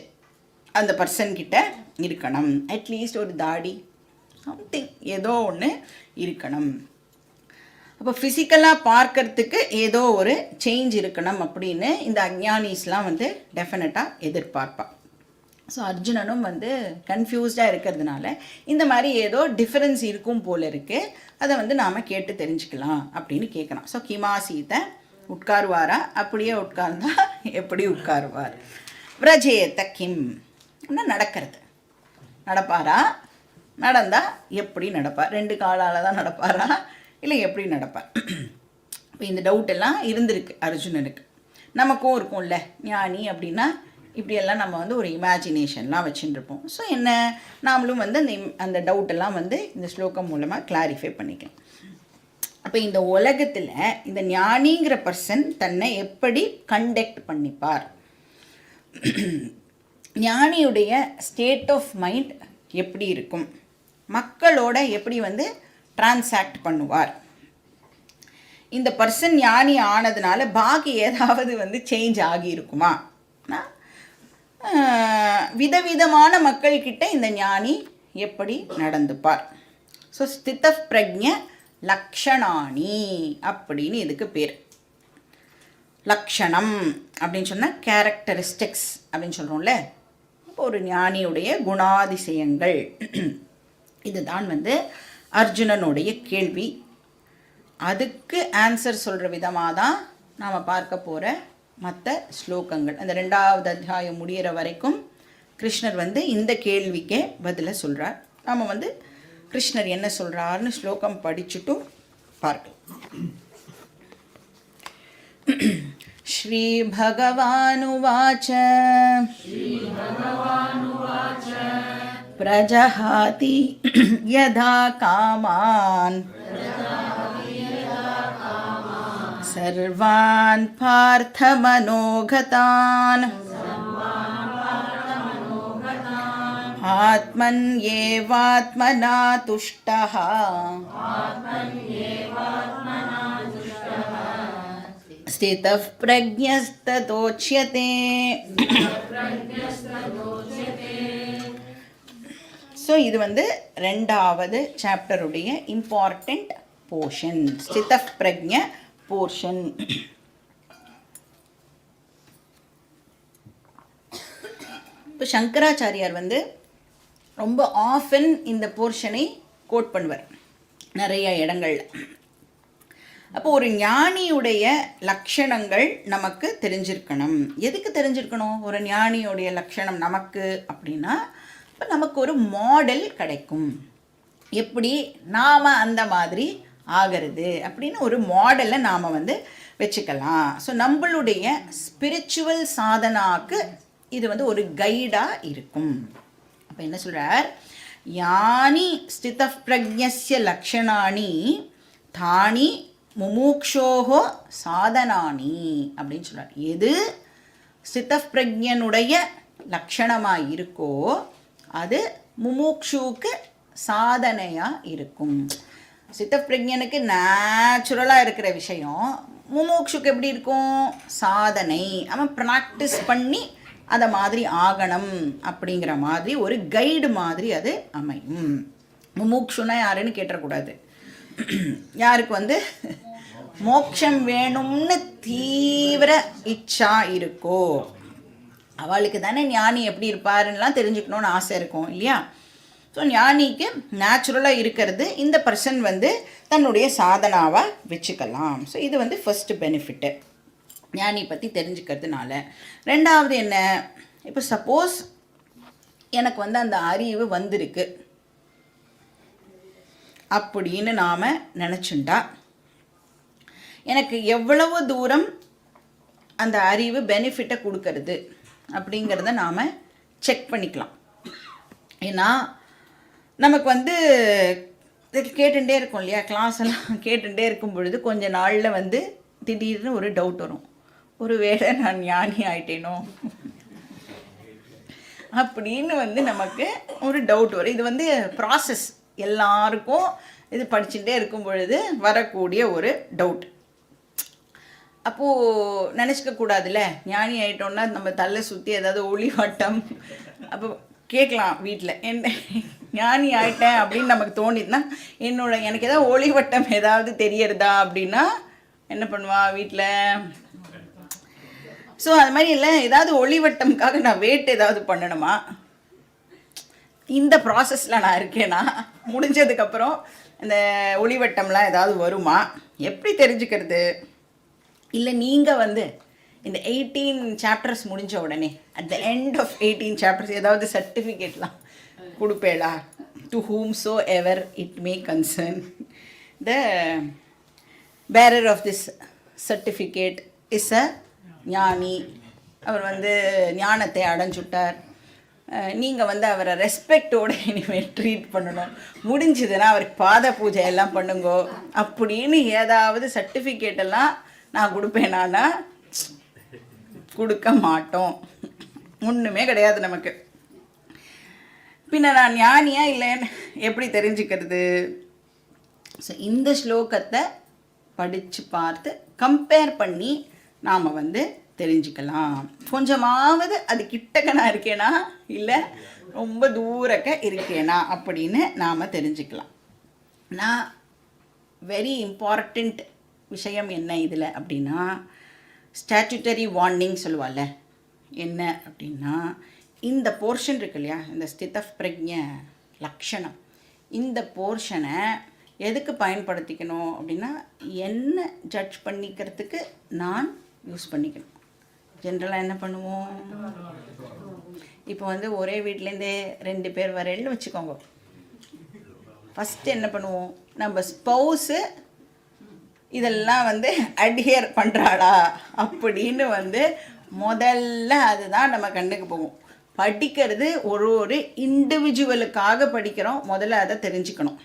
அந்த பர்சன்கிட்ட இருக்கணும். அட்லீஸ்ட் ஒரு தாடி சம்திங் ஏதோ ஒன்று இருக்கணும். அப்போ ஃபிசிக்கலாக பார்க்கறதுக்கு ஏதோ ஒரு சேஞ்ச் இருக்கணும் அப்படின்னு இந்த அஞ்ஞானிஸ்லாம் வந்து டெஃபினட்டாக எதிர்பார்ப்பாள். ஸோ அர்ஜுனனும் வந்து கன்ஃபியூஸ்டாக இருக்கிறதுனால இந்த மாதிரி ஏதோ டிஃப்ரென்ஸ் இருக்கும் போல் இருக்குது, அதை வந்து நாம் கேட்டு தெரிஞ்சுக்கலாம் அப்படின்னு கேட்குறான். ஸோ கிமாசீத்தை உட்காருவாரா, அப்படியே உட்கார்ந்தா எப்படி உட்காருவார். விரஜேத்த கிம் நடக்கிறது, நடப்பாரா, நடந்தால் எப்படி நடப்பார், 2 காலால் தான் நடப்பாரா இல்லை எப்படி நடப்பார். இப்போ இந்த டவுட்டெல்லாம் இருந்திருக்கு அர்ஜுனனுக்கு, நமக்கும் இருக்கும்ல. ஞானி அப்படின்னா இப்படியெல்லாம் நம்ம வந்து ஒரு இமேஜினேஷன்லாம் வச்சுட்டுருப்போம். ஸோ என்ன நாமளும் வந்து அந்த டவுட்டெல்லாம் வந்து இந்த ஸ்லோகம் மூலமாக கிளாரிஃபை பண்ணிக்கலாம். அப்போ இந்த உலகத்தில் இந்த ஞானிங்கிற பர்சன் தன்னை எப்படி கண்டக்ட் பண்ணிப்பார். ஞானியுடைய ஸ்டேட் ஆஃப் மைண்ட் எப்படி இருக்கும், மக்களோட எப்படி வந்து டிரான்சாக்ட் பண்ணுவார், இந்த பர்சன் ஞானி ஆனதுனால பாக்கி ஏதாவது வந்து சேஞ்ச் ஆகியிருக்குமா, விதவிதமான மக்கள்கிட்ட இந்த ஞானி எப்படி நடந்துப்பார். ஸோ ஸ்தித பிரஜ்ஞ லக்ஷணானி அப்படின்னு இதுக்கு பேர். லக்ஷணம் அப்படின்னு சொன்னால் கேரக்டரிஸ்டிக்ஸ் அப்படின்னு சொல்கிறோம்ல, இப்போ ஒரு ஞானியுடைய குணாதிசயங்கள். இதுதான் வந்து அர்ஜுனனுடைய கேள்வி. அதுக்கு ஆன்சர் சொல்கிற விதமாக தான் நாம் பார்க்க போகிற மற்ற ஸ்லோகங்கள். அந்த 2வது அத்தியாயம் முடிகிற வரைக்கும் கிருஷ்ணர் வந்து இந்த கேள்விக்கே பதிலை சொல்கிறார். நாம் வந்து கிருஷ்ணர் என்ன சொல்கிறாருன்னு ஸ்லோகம் படிச்சுட்டும் பார்க்கலாம். ஸ்ரீ பகவானுவாச்ச பிரஜஹாதி யதா காமான் சர்வான் பார்த்தமனோகதான் ஆத்மன்யேவாத்மனா துஷ்டः ஸ்திதः பிரஜ்ஞஸ்ததோச்யதே. ஸோ இது வந்து 2வது சாப்டருடைய இம்பார்ட்டண்ட் போர்ஷன், ஸ்தித பிரஜ்ஞ போர்ஷன். இப்போ சங்கராச்சாரியார் வந்து ரொம்ப ஆஃபன் இந்த போர்ஷனை கோட் பண்ணுவார் நிறைய இடங்கள்ல. அப்போ ஒரு ஞானியுடைய லக்ஷணங்கள் நமக்கு தெரிஞ்சிருக்கணும். எதுக்கு தெரிஞ்சிருக்கணும் ஒரு ஞானியுடைய லக்ஷணம் நமக்கு அப்படின்னா, இப்போ நமக்கு ஒரு மாடல் கிடைக்கும், எப்படி நாம் அந்த மாதிரி ஆகிறது அப்படின்னு ஒரு மாடலை நாம் வந்து வச்சுக்கலாம். ஸோ நம்மளுடைய ஸ்பிரிச்சுவல் சாதனாக்கு இது வந்து ஒரு கைடாக இருக்கும். அப்போ என்ன சொல்கிறார், யானி ஸ்தித பிரஜ்ஞஸ்ய லக்ஷணானி தானி முமுக்ஷோஹோ சாதனானி அப்படின்னு சொல்கிறார். எது ஸ்தித பிரஜ்ஞனுடைய லக்ஷணமாக இருக்கோ அது முமுக்ஷுக்கு சாதனையாக இருக்கும். ஸ்தித பிரஜ்ஞனுக்கு நேச்சுரலாக இருக்கிற விஷயம் முமுக்ஷுக்கு எப்படி இருக்கும், சாதனை. அவன் ப்ராக்டிஸ் பண்ணி அதை மாதிரி ஆகணும் அப்படிங்கிற மாதிரி ஒரு கைடு மாதிரி அது அமையும். முமுக்ஷுனா யாருன்னு கேட்டக்கூடாது. யாருக்கு வந்து மோட்சம் வேணும்னு தீவிர இச்சா இருக்கோ அவளுக்கு தானே ஞானி எப்படி இருப்பாருன்னெலாம் தெரிஞ்சுக்கணுன்னு ஆசை இருக்கும் இல்லையா. ஸோ ஞானிக்கு நேச்சுரலாக இருக்கிறது இந்த பர்சன் வந்து தன்னுடைய சாதனாவாக வச்சுக்கலாம். ஸோ இது வந்து ஃபஸ்ட்டு பெனிஃபிட்டு ஞானி பற்றி தெரிஞ்சுக்கிறதுனால. 2வது என்ன, இப்போ சப்போஸ் எனக்கு வந்து அந்த அறிவு வந்திருக்கு அப்படின்னு நாம் நினச்சுண்டா எனக்கு எவ்வளவு தூரம் அந்த அறிவு பெனிஃபிட்டை கொடுக்கறது அப்படிங்கிறத நாம் செக் பண்ணிக்கலாம். ஏன்னா நமக்கு வந்து கேட்டுகிட்டே இருக்கும் இல்லையா, கிளாஸ் எல்லாம் கேட்டுகிட்டே இருக்கும் பொழுது கொஞ்ச நாளில் வந்து திடீர்னு ஒரு டவுட் வரும், ஒரு வேளை நான் ஞானி ஆயிட்டேனோ அப்படின்னு வந்து நமக்கு ஒரு டவுட் வரும். இது வந்து ப்ராசஸ், எல்லாருக்கும் இது படிச்சுட்டே இருக்கும் பொழுது வரக்கூடிய ஒரு டவுட். அப்போது நினச்சிக்க கூடாதுல்ல, ஞானி ஆகிட்டோன்னா நம்ம தலை சுற்றி ஏதாவது ஒளி வட்டம். அப்போ கேட்கலாம் வீட்டில், என்ன ஞானி ஆகிட்டேன் அப்படின்னு நமக்கு தோணிதுன்னா எனக்கு ஏதாவது ஒளி வட்டம் ஏதாவது தெரியறதா அப்படின்னா என்ன பண்ணுவா வீட்டில். ஸோ அது மாதிரி இல்லை, ஏதாவது ஒளிவட்டம்காக நான் வெயிட் ஏதாவது பண்ணணுமா, இந்த ப்ராசஸில் நான் இருக்கேன்னா முடிஞ்சதுக்கப்புறம் இந்த ஒளிவட்டம்லாம் ஏதாவது வருமா, எப்படி தெரிஞ்சுக்கிறது? இல்லை நீங்கள் வந்து இந்த 18 சாப்டர்ஸ் முடிஞ்ச உடனே at the end of 18 chapters ஏதாவது சர்டிஃபிகேட்லாம் கொடுப்பேளா? To whom so ever it may concern, the bearer of this certificate is a ஞானி, அவர் வந்து ஞானத்தை அடைஞ்சுட்டார், நீங்கள் வந்து அவரை ரெஸ்பெக்டோடு இனிமேல் ட்ரீட் பண்ணணும், முடிஞ்சதுன்னா அவருக்கு பாத பூஜை எல்லாம் பண்ணுங்கோ அப்படின்னு ஏதாவது சர்டிஃபிகேட்டெல்லாம் நான் கொடுப்பேனானா கொடுக்க மாட்டோம். ஒன்றுமே கிடையாது நமக்கு. பின்ன நான் ஞானியா இல்லைன்னு எப்படி தெரிஞ்சுக்கிறது? ஸோ இந்த ஸ்லோகத்தை படித்து பார்த்து கம்பேர் பண்ணி நாம் வந்து தெரிஞ்சுக்கலாம். கொஞ்சமாவது அது கிட்டக்க நான் இருக்கேனா இல்லை ரொம்ப தூரக்க இருக்கேனா அப்படின்னு நாம் தெரிஞ்சுக்கலாம். நான் வெரி இம்பார்ட்டண்ட் விஷயம் என்ன இதில் அப்படின்னா, ஸ்டாட்யூட்டரி வார்னிங் சொல்லுவாள்ல, என்ன அப்படின்னா இந்த போர்ஷன் இருக்கு இல்லையா, இந்த ஸ்தித பிரக்ஞ லக்ஷணம், இந்த போர்ஷனை எதுக்கு பயன்படுத்திக்கணும் அப்படின்னா என்ன ஜட்ஜ் பண்ணிக்கிறதுக்கு நான் யூஸ் பண்ணிக்கணும். ஜென்ரலாக என்ன பண்ணுவோம், இப்போ வந்து ஒரே வீட்டிலேருந்தே 2 பேர் வரையில்னு வச்சுக்கோங்க. ஃபஸ்ட்டு என்ன பண்ணுவோம், நம்ம ஸ்பௌஸு இதெல்லாம் வந்து அட்ஹியர் பண்ணுறாளா அப்படின்னு வந்து முதல்ல அதுதான் நம்ம கண்ணுக்கு போகும். படிக்கிறது ஒரு இண்டிவிஜுவலுக்காக படிக்கிறோம், முதல்ல அதை தெரிஞ்சுக்கணும்.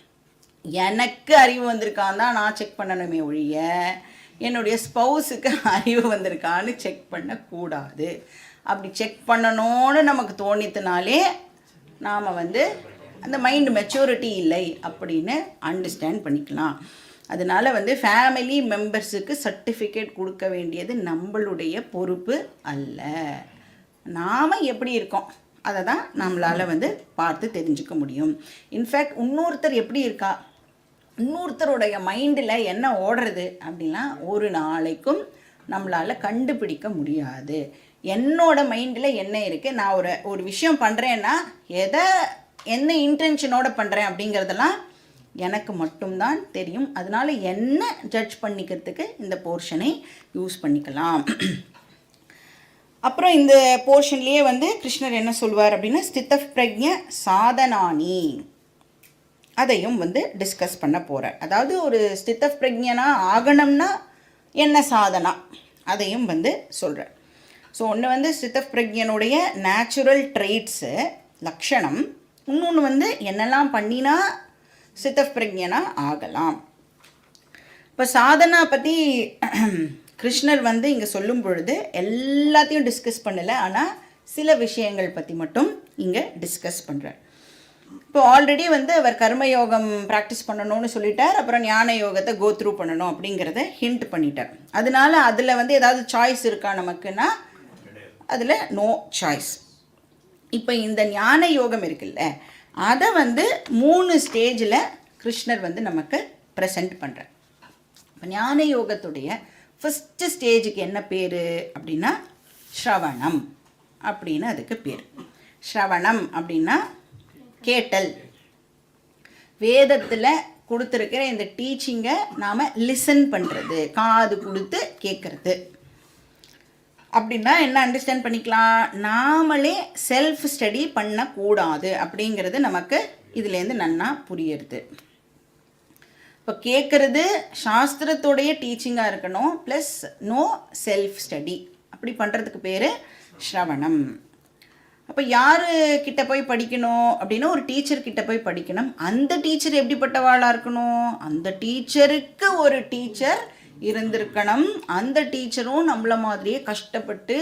எனக்கு அறிவு வந்திருக்கான்னு தான் நான் செக் பண்ணணுமே ஒழிய என்னுடைய ஸ்பௌஸுக்கு அறிவு வந்திருக்கான்னு செக் பண்ணக்கூடாது. அப்படி செக் பண்ணணும்னு நமக்கு தோணித்தினாலே நாம் வந்து அந்த மைண்ட் மெச்சூரிட்டி இல்லை அப்படின்னு அண்டர்ஸ்டாண்ட் பண்ணிக்கலாம். அதனால் வந்து ஃபேமிலி மெம்பர்ஸுக்கு சர்டிஃபிகேட் கொடுக்க வேண்டியது நம்மளுடைய பொறுப்பு அல்ல. நாம் எப்படி இருக்கோம் அதை தான் நம்மளால் வந்து பார்த்து தெரிஞ்சுக்க முடியும். இன்ஃபேக்ட் இன்னொருத்தர் எப்படி இருக்கா, இன்னொருத்தருடைய மைண்டில் என்ன ஓடுறது அப்படின்னா ஒரு நாளைக்கும் நம்மளால் கண்டுபிடிக்க முடியாது. என்னோட மைண்டில் என்ன இருக்குது, நான் ஒரு விஷயம் பண்ணுறேன்னா என்ன இன்டென்ஷனோட பண்ணுறேன் அப்படிங்கிறதெல்லாம் எனக்கு மட்டும்தான் தெரியும். அதனால் என்ன ஜட்ஜ் பண்ணிக்கிறதுக்கு இந்த போர்ஷனை யூஸ் பண்ணிக்கலாம். அப்புறம் இந்த போர்ஷன்லேயே வந்து கிருஷ்ணர் என்ன சொல்வார் அப்படின்னா ஸ்தித பிரக்ஞ சாதனானி, அதையும் வந்து டிஸ்கஸ் பண்ண போகிறார். அதாவது ஒரு ஸ்தித பிரக்ஞனா ஆகணும்னா என்ன சாதனா அதையும் வந்து சொல்கிறார். ஸோ ஒன்று வந்து ஸ்தித பிரக்ஞனுடைய நேச்சுரல் ட்ரெய்ட்ஸு லக்ஷணம், இன்னொன்று வந்து என்னெல்லாம் பண்ணினா ஸ்தித பிரக்ஞனா ஆகலாம். இப்போ சாதனா பற்றி கிருஷ்ணர் வந்து இங்கே சொல்லும் பொழுது எல்லாத்தையும் டிஸ்கஸ் பண்ணலை, ஆனால் சில விஷயங்கள் பற்றி மட்டும் இங்கே டிஸ்கஸ் பண்ணுறார். இப்போ ஆல்ரெடி வந்து அவர் கர்மயோகம் ப்ராக்டிஸ் பண்ணணும்னு சொல்லிட்டார், அப்புறம் ஞான யோகத்தை கோத்ரூ பண்ணணும் அப்படிங்கிறத ஹிண்ட் பண்ணிட்டார். அதனால அதில் வந்து ஏதாவது சாய்ஸ் இருக்கா நமக்குன்னா அதில் நோ சாய்ஸ். இப்போ இந்த ஞான யோகம் இருக்குல்ல, அதை வந்து 3 ஸ்டேஜில் கிருஷ்ணர் வந்து நமக்கு ப்ரெசென்ட் பண்ணுறார். இப்போ ஞான யோகத்துடைய ஃபஸ்ட்டு ஸ்டேஜுக்கு என்ன பேர் அப்படின்னா ஸ்ரவணம் அப்படின்னு அதுக்கு பேர். ஸ்ரவணம் அப்படின்னா கேட்டல், வேதத்தில் கொடுத்துருக்கிற இந்த டீச்சிங்கை நாம் லிசன் பண்ணுறது, காது கொடுத்து கேட்குறது. அப்படின்னா என்ன அண்டர்ஸ்டாண்ட் பண்ணிக்கலாம், நாமளே செல்ஃப் ஸ்டடி பண்ணக்கூடாது அப்படிங்கிறது நமக்கு இதுலேருந்து நன்னா புரியுறது. இப்போ கேட்குறது சாஸ்திரத்தோடைய டீச்சிங்காக இருக்கணும், ப்ளஸ் நோ செல்ஃப் ஸ்டடி, அப்படி பண்ணுறதுக்கு பேர் ஸ்ரவணம். அப்போ யாருக்கிட்ட போய் படிக்கணும் அப்படின்னா ஒரு டீச்சர்கிட்ட போய் படிக்கணும். அந்த டீச்சர் எப்படிப்பட்டவாளாக இருக்கணும், அந்த டீச்சருக்கு ஒரு டீச்சர் இருந்திருக்கணும். அந்த டீச்சரும் நம்மள மாதிரியே கஷ்டப்பட்டு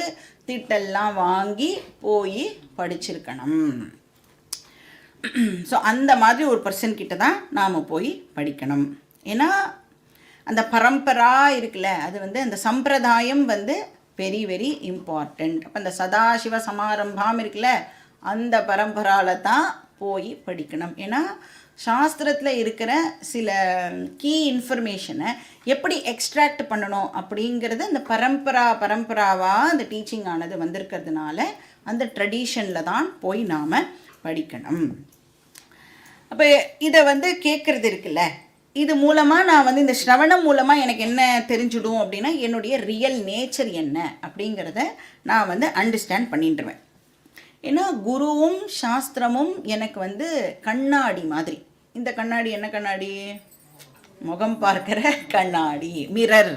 திட்டெல்லாம் வாங்கி போய் படிச்சிருக்கணும். ஸோ அந்த மாதிரி ஒரு பர்சன் கிட்ட தான் நாம் போய் படிக்கணும். ஏன்னா அந்த பரம்பரா இருக்குல்ல, அது வந்து அந்த சம்பிரதாயம் வந்து வெரி வெரி இம்பார்ட்டண்ட். அப்போ அந்த சதாசிவ சமாரம்பம் இருக்குல்ல, அந்த பரம்பராவில் தான் போய் படிக்கணும். ஏன்னா சாஸ்திரத்தில் இருக்கிற சில கீ இன்ஃபர்மேஷனை எப்படி எக்ஸ்ட்ராக்ட் பண்ணணும் அப்படிங்கிறது அந்த பரம்பராவாக அந்த டீச்சிங் ஆனது வந்திருக்கிறதுனால அந்த ட்ரெடிஷனில் தான் போய் நாம் படிக்கணும். அப்போ இதை வந்து கேட்குறது இருக்குல்ல, இது மூலமாக நான் வந்து இந்த ஸ்ரவணம் மூலமாக எனக்கு என்ன தெரிஞ்சுடும் அப்படின்னா என்னுடைய ரியல் நேச்சர் என்ன அப்படிங்கிறத நான் வந்து அண்டர்ஸ்டாண்ட் பண்ணிட்டுருவேன். ஏன்னா குருவும் சாஸ்திரமும் எனக்கு வந்து கண்ணாடி மாதிரி. இந்த கண்ணாடி என்ன கண்ணாடி, முகம் பார்க்கிற கண்ணாடி, மிரர்.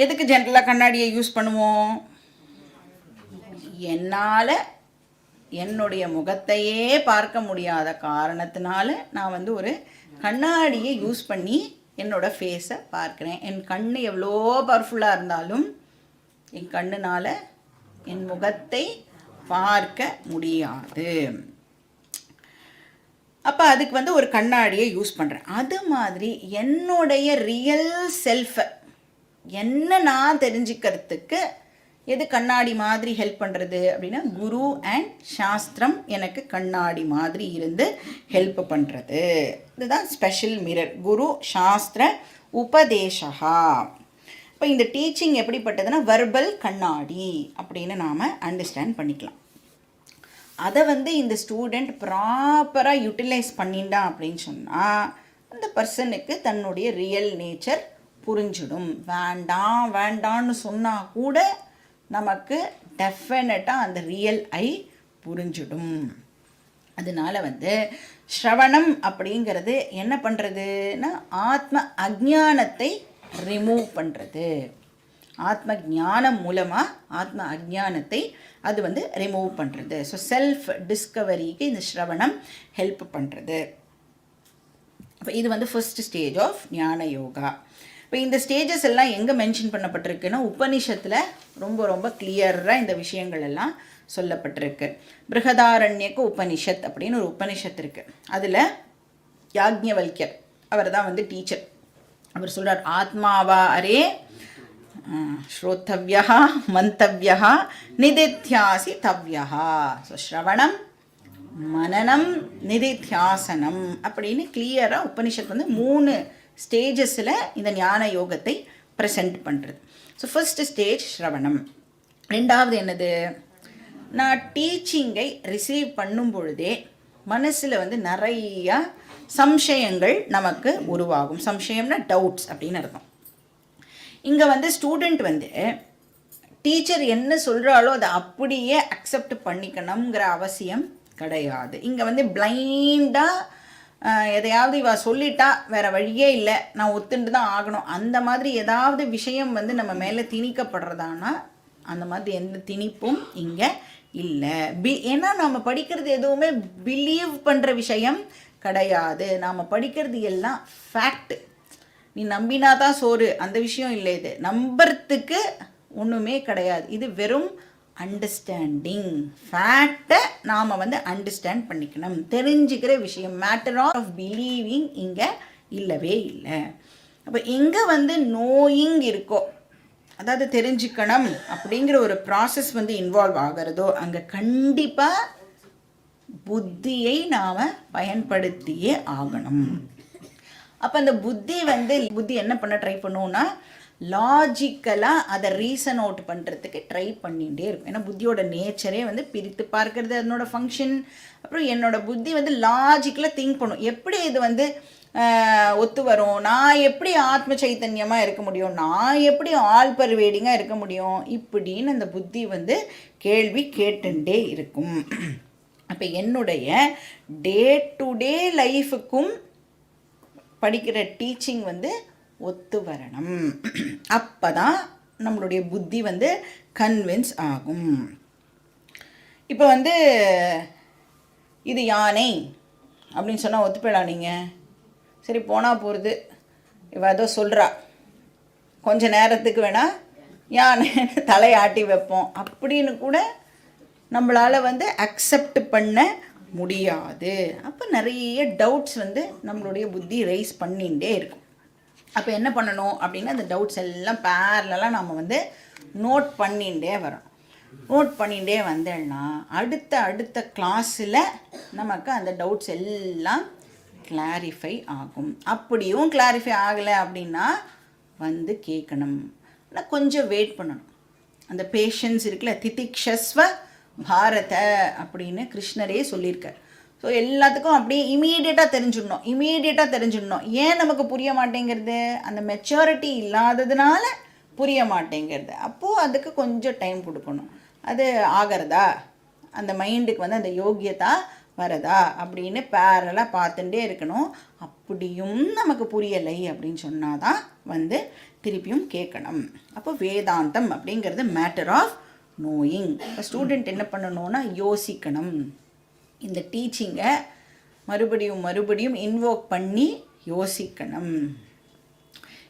எதுக்கு ஜென்ரலாக கண்ணாடியை யூஸ் பண்ணுவோம், என்னால் என்னுடைய முகத்தையே பார்க்க முடியாத காரணத்தினால நான் வந்து ஒரு கண்ணாடியை யூஸ் பண்ணி என்னோடய ஃபேஸை பார்க்குறேன். என் கண் எவ்வளோ பவர்ஃபுல்லாக இருந்தாலும் என் கண்ணுனால் என் முகத்தை பார்க்க முடியாது. அப்போ அதுக்கு வந்து ஒரு கண்ணாடியை யூஸ் பண்ணுறேன். அது மாதிரி என்னுடைய ரியல் செல்ஃபை என்ன நான் தெரிஞ்சுக்கிறதுக்கு எது கண்ணாடி மாதிரி ஹெல்ப் பண்ணுறது அப்படின்னா, குரு அண்ட் சாஸ்திரம் எனக்கு கண்ணாடி மாதிரி இருந்து ஹெல்ப் பண்ணுறது. இதுதான் ஸ்பெஷல் மிரர், குரு சாஸ்திர உபதேசா. இப்போ இந்த டீச்சிங் எப்படிப்பட்டதுன்னா வெர்பல் கண்ணாடி அப்படின்னு நாம் அண்டர்ஸ்டாண்ட் பண்ணிக்கலாம். அதை வந்து இந்த ஸ்டூடெண்ட் ப்ராப்பராக யூட்டிலைஸ் பண்ணிட்டான் அப்படின்னு சொன்னால் அந்த பர்சனுக்கு தன்னுடைய ரியல் நேச்சர் புரிஞ்சிடும். வேண்டாம் வேண்டான்னு சொன்னால் கூட நமக்கு டெஃபினட்டாக அந்த ரியல் ஐ புரிஞ்சிடும். அதனால் வந்து ஸ்ரவணம் அப்படிங்கிறது என்ன பண்ணுறதுன்னா ஆத்ம அஜ்ஞானத்தை ரிமூவ் பண்ணுறது. ஆத்ம ஞானம் மூலமாக ஆத்ம அஜ்ஞானத்தை அது வந்து ரிமூவ் பண்ணுறது. ஸோ செல்ஃப் டிஸ்கவரிக்கு இந்த ஸ்ரவணம் ஹெல்ப் பண்ணுறது. இப்போ இது வந்து ஃபர்ஸ்ட் ஸ்டேஜ் ஆஃப் ஞான யோகா. இப்போ இந்த ஸ்டேஜஸ் எல்லாம் எங்கே மென்ஷன் பண்ணப்பட்டிருக்குன்னா உபனிஷத்தில் ரொம்ப ரொம்ப கிளியராக இந்த விஷயங்கள் எல்லாம் சொல்லப்பட்டிருக்கு. பிருகதாரண்யக்கு உபனிஷத் அப்படின்னு ஒரு உபனிஷத் இருக்குது. அதில் யாக்ஞவல்யர் அவர் தான் வந்து டீச்சர். அவர் சொல்கிறார், ஆத்மாவா அரே ஸ்ரோத்தவ்யா மந்தவ்யா நிதித்தியாசி தவ்யா. ஸோ ஸ்ரவணம், மனனம், நிதித்தியாசனம் அப்படின்னு கிளியராக உபனிஷத் வந்து 3 ஸ்டேஜஸில் இந்த ஞான யோகத்தை ப்ரெசென்ட் பண்ணுறது. ஸோ ஃபர்ஸ்ட் ஸ்டேஜ் ஸ்ரவணம். ரெண்டாவது என்னது, நான் டீச்சிங்கை ரிசீவ் பண்ணும் பொழுதே மனசில் வந்து நிறையா சம்சயங்கள் நமக்கு உருவாகும். சம்சயம்னா டவுட்ஸ் அப்படின்னு அர்த்தம். இங்கே வந்து ஸ்டூடெண்ட் வந்து டீச்சர் என்ன சொல்கிறாலோ அதை அப்படியே அக்செப்ட் பண்ணிக்கணுங்கிற அவசியம் கிடையாது. இங்கே வந்து பிளைண்டாக எதையாவது இவ சொல்லிட்டா வேறு வழியே இல்லை, நான் ஒத்துண்டு தான் ஆகணும், அந்த மாதிரி ஏதாவது விஷயம் வந்து நம்ம மேலே திணிக்கப்படுறதானா அந்த மாதிரி எந்த திணிப்பும் இங்கே இல்லை. ஏன்னா நம்ம படிக்கிறது எதுவுமே பிலீவ் பண்ணுற விஷயம் கிடையாது. நாம் படிக்கிறது எல்லாம் ஃபேக்ட். நீ நம்பினா தான் சோறு, அந்த விஷயம் இல்லை. இது நம்புறதுக்கு ஒன்றுமே கிடையாது. இது வெறும் அண்டர்ஸ்டாண்டிங். ஃபேக்டை நாம் வந்து அண்டர்ஸ்டாண்ட் பண்ணிக்கணும், தெரிஞ்சுக்கிற விஷயம். மேட்டர் ஆஃப் பிலீவிங் இங்கே இல்லவே இல்லை. அப்போ எங்கே வந்து நோயிங் இருக்கோ, அதாவது தெரிஞ்சுக்கணும் அப்படிங்கிற ஒரு ப்ராசஸ் வந்து இன்வால்வ் ஆகிறதோ அங்கே கண்டிப்பாக புத்தியை நாம் பயன்படுத்தியே ஆகணும். அப்போ அந்த புத்தி என்ன பண்ண ட்ரை பண்ணுவோன்னா லாஜிக்கலாக அதை ரீசன் அவுட் பண்ணுறதுக்கு ட்ரை பண்ணிகிட்டே இருக்கும். ஏன்னா புத்தியோட நேச்சரே வந்து பிரித்து பார்க்கறது அதனோட ஃபங்க்ஷன். அப்புறம் என்னோடய புத்தி வந்து லாஜிக்கலாக திங்க் பண்ணும், எப்படி இது வந்து ஒத்து வரும், நான் எப்படி ஆத்ம சைத்தன்யமாக இருக்க முடியும், நான் எப்படி ஆல் பர்வேடிங்காக இருக்க முடியும், இப்படின்னு அந்த புத்தி வந்து கேள்வி கேட்டுட்டே இருக்கும். அப்போ என்னுடைய டே டு டே லைஃபுக்கும் படிக்கிற டீச்சிங் வந்து ஒத்து வரணும். அப்போ தான் நம்மளுடைய புத்தி வந்து கன்வின்ஸ் ஆகும். இப்போ வந்து இது யானை அப்படின்னு சொன்னால் ஒத்துப்படலாம். நீங்கள் சரி போனால் போகிறது, இவ ஏதோ சொல்கிறா, கொஞ்ச நேரத்துக்கு வேணால் யானை தலையாட்டி வைப்போம் அப்படின்னு கூட நம்மளால் வந்து அக்செப்ட் பண்ண முடியாது. அப்போ நிறைய டவுட்ஸ் வந்து நம்மளுடைய புத்தி ரைஸ் பண்ணிகிட்டே இருக்கும். அப்போ என்ன பண்ணணும் அப்படின்னா அந்த டவுட்ஸ் எல்லாம் பேரலாம் நம்ம வந்து நோட் பண்ணிகிட்டே வரோம். நோட் பண்ணிகிட்டே வந்தேன்னா அடுத்த கிளாஸில் நமக்கு அந்த டவுட்ஸ் எல்லாம் கிளாரிஃபை ஆகும். அப்படியும் கிளாரிஃபை ஆகலை அப்படின்னா வந்து கேட்கணும், ஆனால் கொஞ்சம் வெயிட் பண்ணணும். அந்த பேஷன்ஸ் இருக்குல்ல, திதிக்ஷஸ்வ பாரத அப்படின்னு கிருஷ்ணரே சொல்லியிருக்கார். ஸோ எல்லாத்துக்கும் அப்படியே இமீடியட்டாக தெரிஞ்சிடணும். ஏன் நமக்கு புரிய மாட்டேங்கிறது, அந்த மெச்சூரிட்டி இல்லாததுனால புரிய மாட்டேங்கிறது. அப்போது அதுக்கு கொஞ்சம் டைம் கொடுக்கணும். அது ஆகிறதா, அந்த மைண்டுக்கு வந்து அந்த யோகியதா வரதா அப்படின்னு பேரலாக பார்த்துட்டே இருக்கணும். அப்படியும் நமக்கு புரியலை அப்படின்னு சொன்னால் தான் வந்து திருப்பியும் கேட்கணும். அப்போ வேதாந்தம் அப்படிங்கிறது மேட்டர் ஆஃப் நோயிங். இப்போ ஸ்டூடெண்ட் என்ன பண்ணணும்னா யோசிக்கணும். இந்த டீச்சிங்கை மறுபடியும் இன்வோக் பண்ணி யோசிக்கணும்.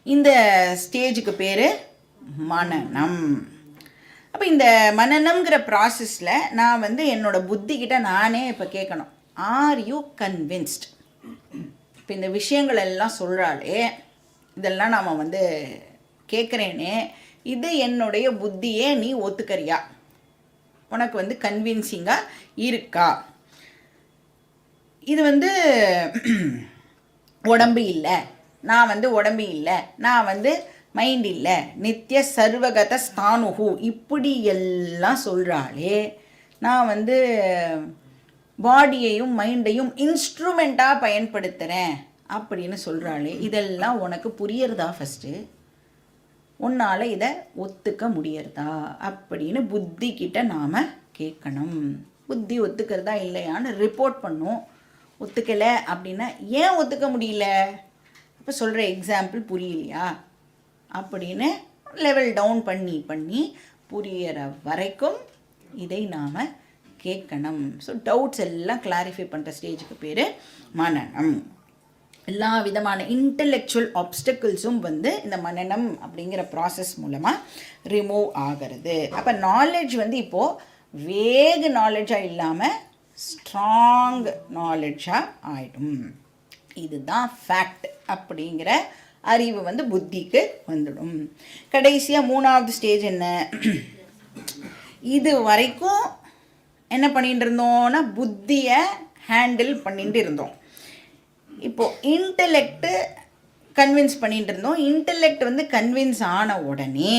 இந்த ஸ்டேஜுக்கு பேர் மனனம். அப்போ இந்த மனநம்ங்கிற ப்ராசஸில் நான் வந்து என்னோடய புத்திக்கிட்ட நானே இப்போ கேட்கணும், ஆர் யூ கன்வின்ஸ்ட்? இப்போ இந்த விஷயங்கள் எல்லாம் சொல்கிறாளே, இதெல்லாம் நாம் வந்து கேட்குறேனே, இது என்னுடைய புத்தியே நீ ஒத்துக்கறியா? உனக்கு வந்து கன்வின்சிங்காக இருக்கா? இது வந்து உடம்பு இல்லை, நான் வந்து உடம்பு இல்லை, நான் வந்து மைண்ட் இல்லை, நித்திய சர்வகத ஸ்தானுகு இப்படி எல்லாம் சொல்கிறாளே, நான் வந்து பாடியையும் மைண்டையும் இன்ஸ்ட்ருமெண்ட்டாக பயன்படுத்துகிறேன் அப்படின்னு சொல்கிறாளே, இதெல்லாம் உனக்கு புரியறதா? ஃபஸ்ட்டு உன்னால் இதை ஒத்துக்க முடியறதா அப்படின்னு புத்தி கிட்ட நாம் கேட்கணும். புத்தி ஒத்துக்கிறதா இல்லையான்னு ரிப்போர்ட் பண்ணும். ஒத்துக்கலை அப்படின்னா ஏன் ஒத்துக்க முடியல, இப்போ சொல்கிற எக்ஸாம்பிள் புரியலையா அப்படின்னு லெவல் டவுன் பண்ணி பண்ணி புரியற வரைக்கும் இதை நாம் கேட்கணும். ஸோ டவுட்ஸ் எல்லாம் கிளாரிஃபை பண்ணுற ஸ்டேஜுக்கு பேர் மனனம். எல்லா விதமான இன்டெலெக்சுவல் ஆப்ஸ்டக்கிள்ஸும் வந்து இந்த மனனம் அப்படிங்கிற ப்ராசஸ் மூலமாக ரிமூவ் ஆகிறது. அப்போ நாலேஜ் வந்து இப்போது வேகு நாலேஜாக இல்லாமல் ஸ்ட்ராங் நாலேஜாக ஆகிடும். இதுதான் ஃபேக்ட் அப்படிங்கிற அறிவு வந்து புத்திக்கு வந்துடும். கடைசியாக மூணாவது ஸ்டேஜ் என்ன? இது வரைக்கும் என்ன பண்ணிட்டு இருந்தோம்னா புத்தியை ஹேண்டில் பண்ணிட்டு இருந்தோம். இப்போது இன்டெலெக்டு கன்வின்ஸ் பண்ணிட்டு இருந்தோம். இன்டெலெக்ட் வந்து கன்வின்ஸ் ஆன உடனே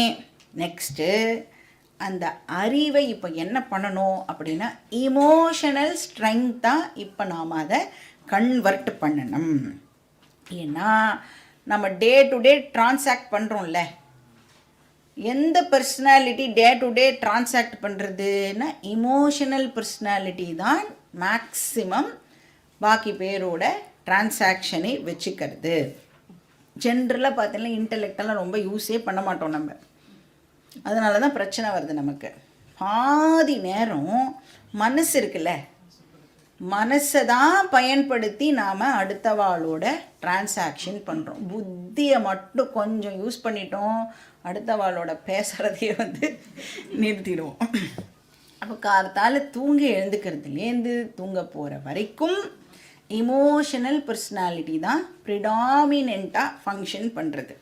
நெக்ஸ்ட்டு அந்த அறிவை இப்போ என்ன பண்ணணும் அப்படின்னா இமோஷனல் ஸ்ட்ரெங்க்த்தாக இப்போ நாம் அதை கன்வெர்ட் பண்ணணும். ஏன்னா நம்ம டே டு டே ட்ரான்சாக்ட் பண்ணுறோம்ல, எந்த personality day to day transact பண்ணுறதுன்னா இமோஷனல் பர்சனாலிட்டி தான் மேக்ஸிமம் பாக்கி பேரோட ட்ரான்சாக்ஷனை வச்சுக்கிறது. ஜென்ரலாக பார்த்தீங்கன்னா இன்டெலெக்டெல்லாம் ரொம்ப யூஸே பண்ண மாட்டோம் நம்ம. அதனால தான் பிரச்சனை வருது நமக்கு. பாதி நேரம் மனசு இருக்குல்ல, மனசை தான் பயன்படுத்தி நாம் அடுத்தவாளோட டிரான்சாக்ஷன் பண்ணுறோம். புத்தியை மட்டும் கொஞ்சம் யூஸ் பண்ணிட்டோம், அடுத்தவாளோட பேசுகிறதையே வந்து நிறுத்திடுவோம். அப்போ காலத்தால் தூங்கி எழுந்துக்கிறதுலேருந்து தூங்க போகிற வரைக்கும் இமோஷனல் பர்சனாலிட்டி தான் ப்ரிடாமினெண்ட்டாக ஃபங்க்ஷன் பண்ணுறது.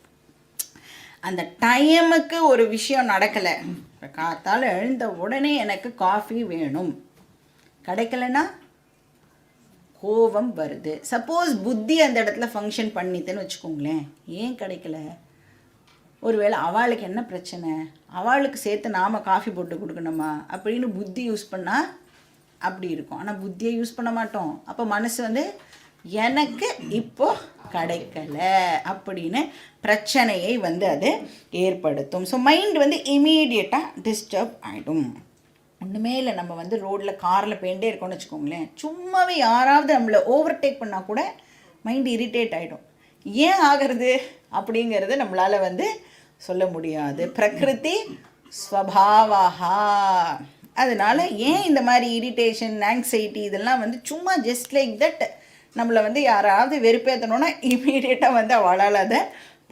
அந்த டைமுக்கு ஒரு விஷயம் நடக்கலை, இப்போ காத்தால் எழுந்த உடனே எனக்கு காஃபி வேணும், கிடைக்கலன்னா கோபம் வருது. சப்போஸ் புத்தி அந்த இடத்துல ஃபங்க்ஷன் பண்ணித்தேன்னு வச்சுக்கோங்களேன், ஏன் கிடைக்கல? ஒருவேளை அவளுக்கு என்ன பிரச்சனை, அவளுக்கு சேர்த்து நாம் காஃபி போட்டு கொடுக்கணுமா அப்படின்னு புத்தி யூஸ் பண்ணால் அப்படி இருக்கும். ஆனால் புத்தியை யூஸ் பண்ண மாட்டோம். அப்போ மனசு வந்து எனக்கு இப்போ கிடைக்கல அப்படின்னு பிரச்சனையை வந்து அது ஏற்படுத்தும். ஸோ மைண்ட் வந்து இமீடியட்டாக டிஸ்டர்ப் ஆகிடும். ஒன்றுமே இல்லை, நம்ம வந்து ரோட்டில் காரில் போயிட்டே இருக்கோம்னு வச்சுக்கோங்களேன், சும்மாவே யாராவது நம்மளை ஓவர்டேக் பண்ணால் கூட மைண்ட் இரிட்டேட் ஆகிடும். ஏன் ஆகிறது அப்படிங்கிறது நம்மளால் வந்து சொல்ல முடியாது. பிரகிருதி ஸ்வபாவஹா. அதனால் ஏன் இந்த மாதிரி இரிட்டேஷன், ஆங்ஸைட்டி இதெல்லாம் வந்து சும்மா ஜஸ்ட் லைக் தட் நம்மளை வந்து யாராவது வெறுப்பேற்றணுன்னா இமீடியட்டாக வந்து அவளால் அதை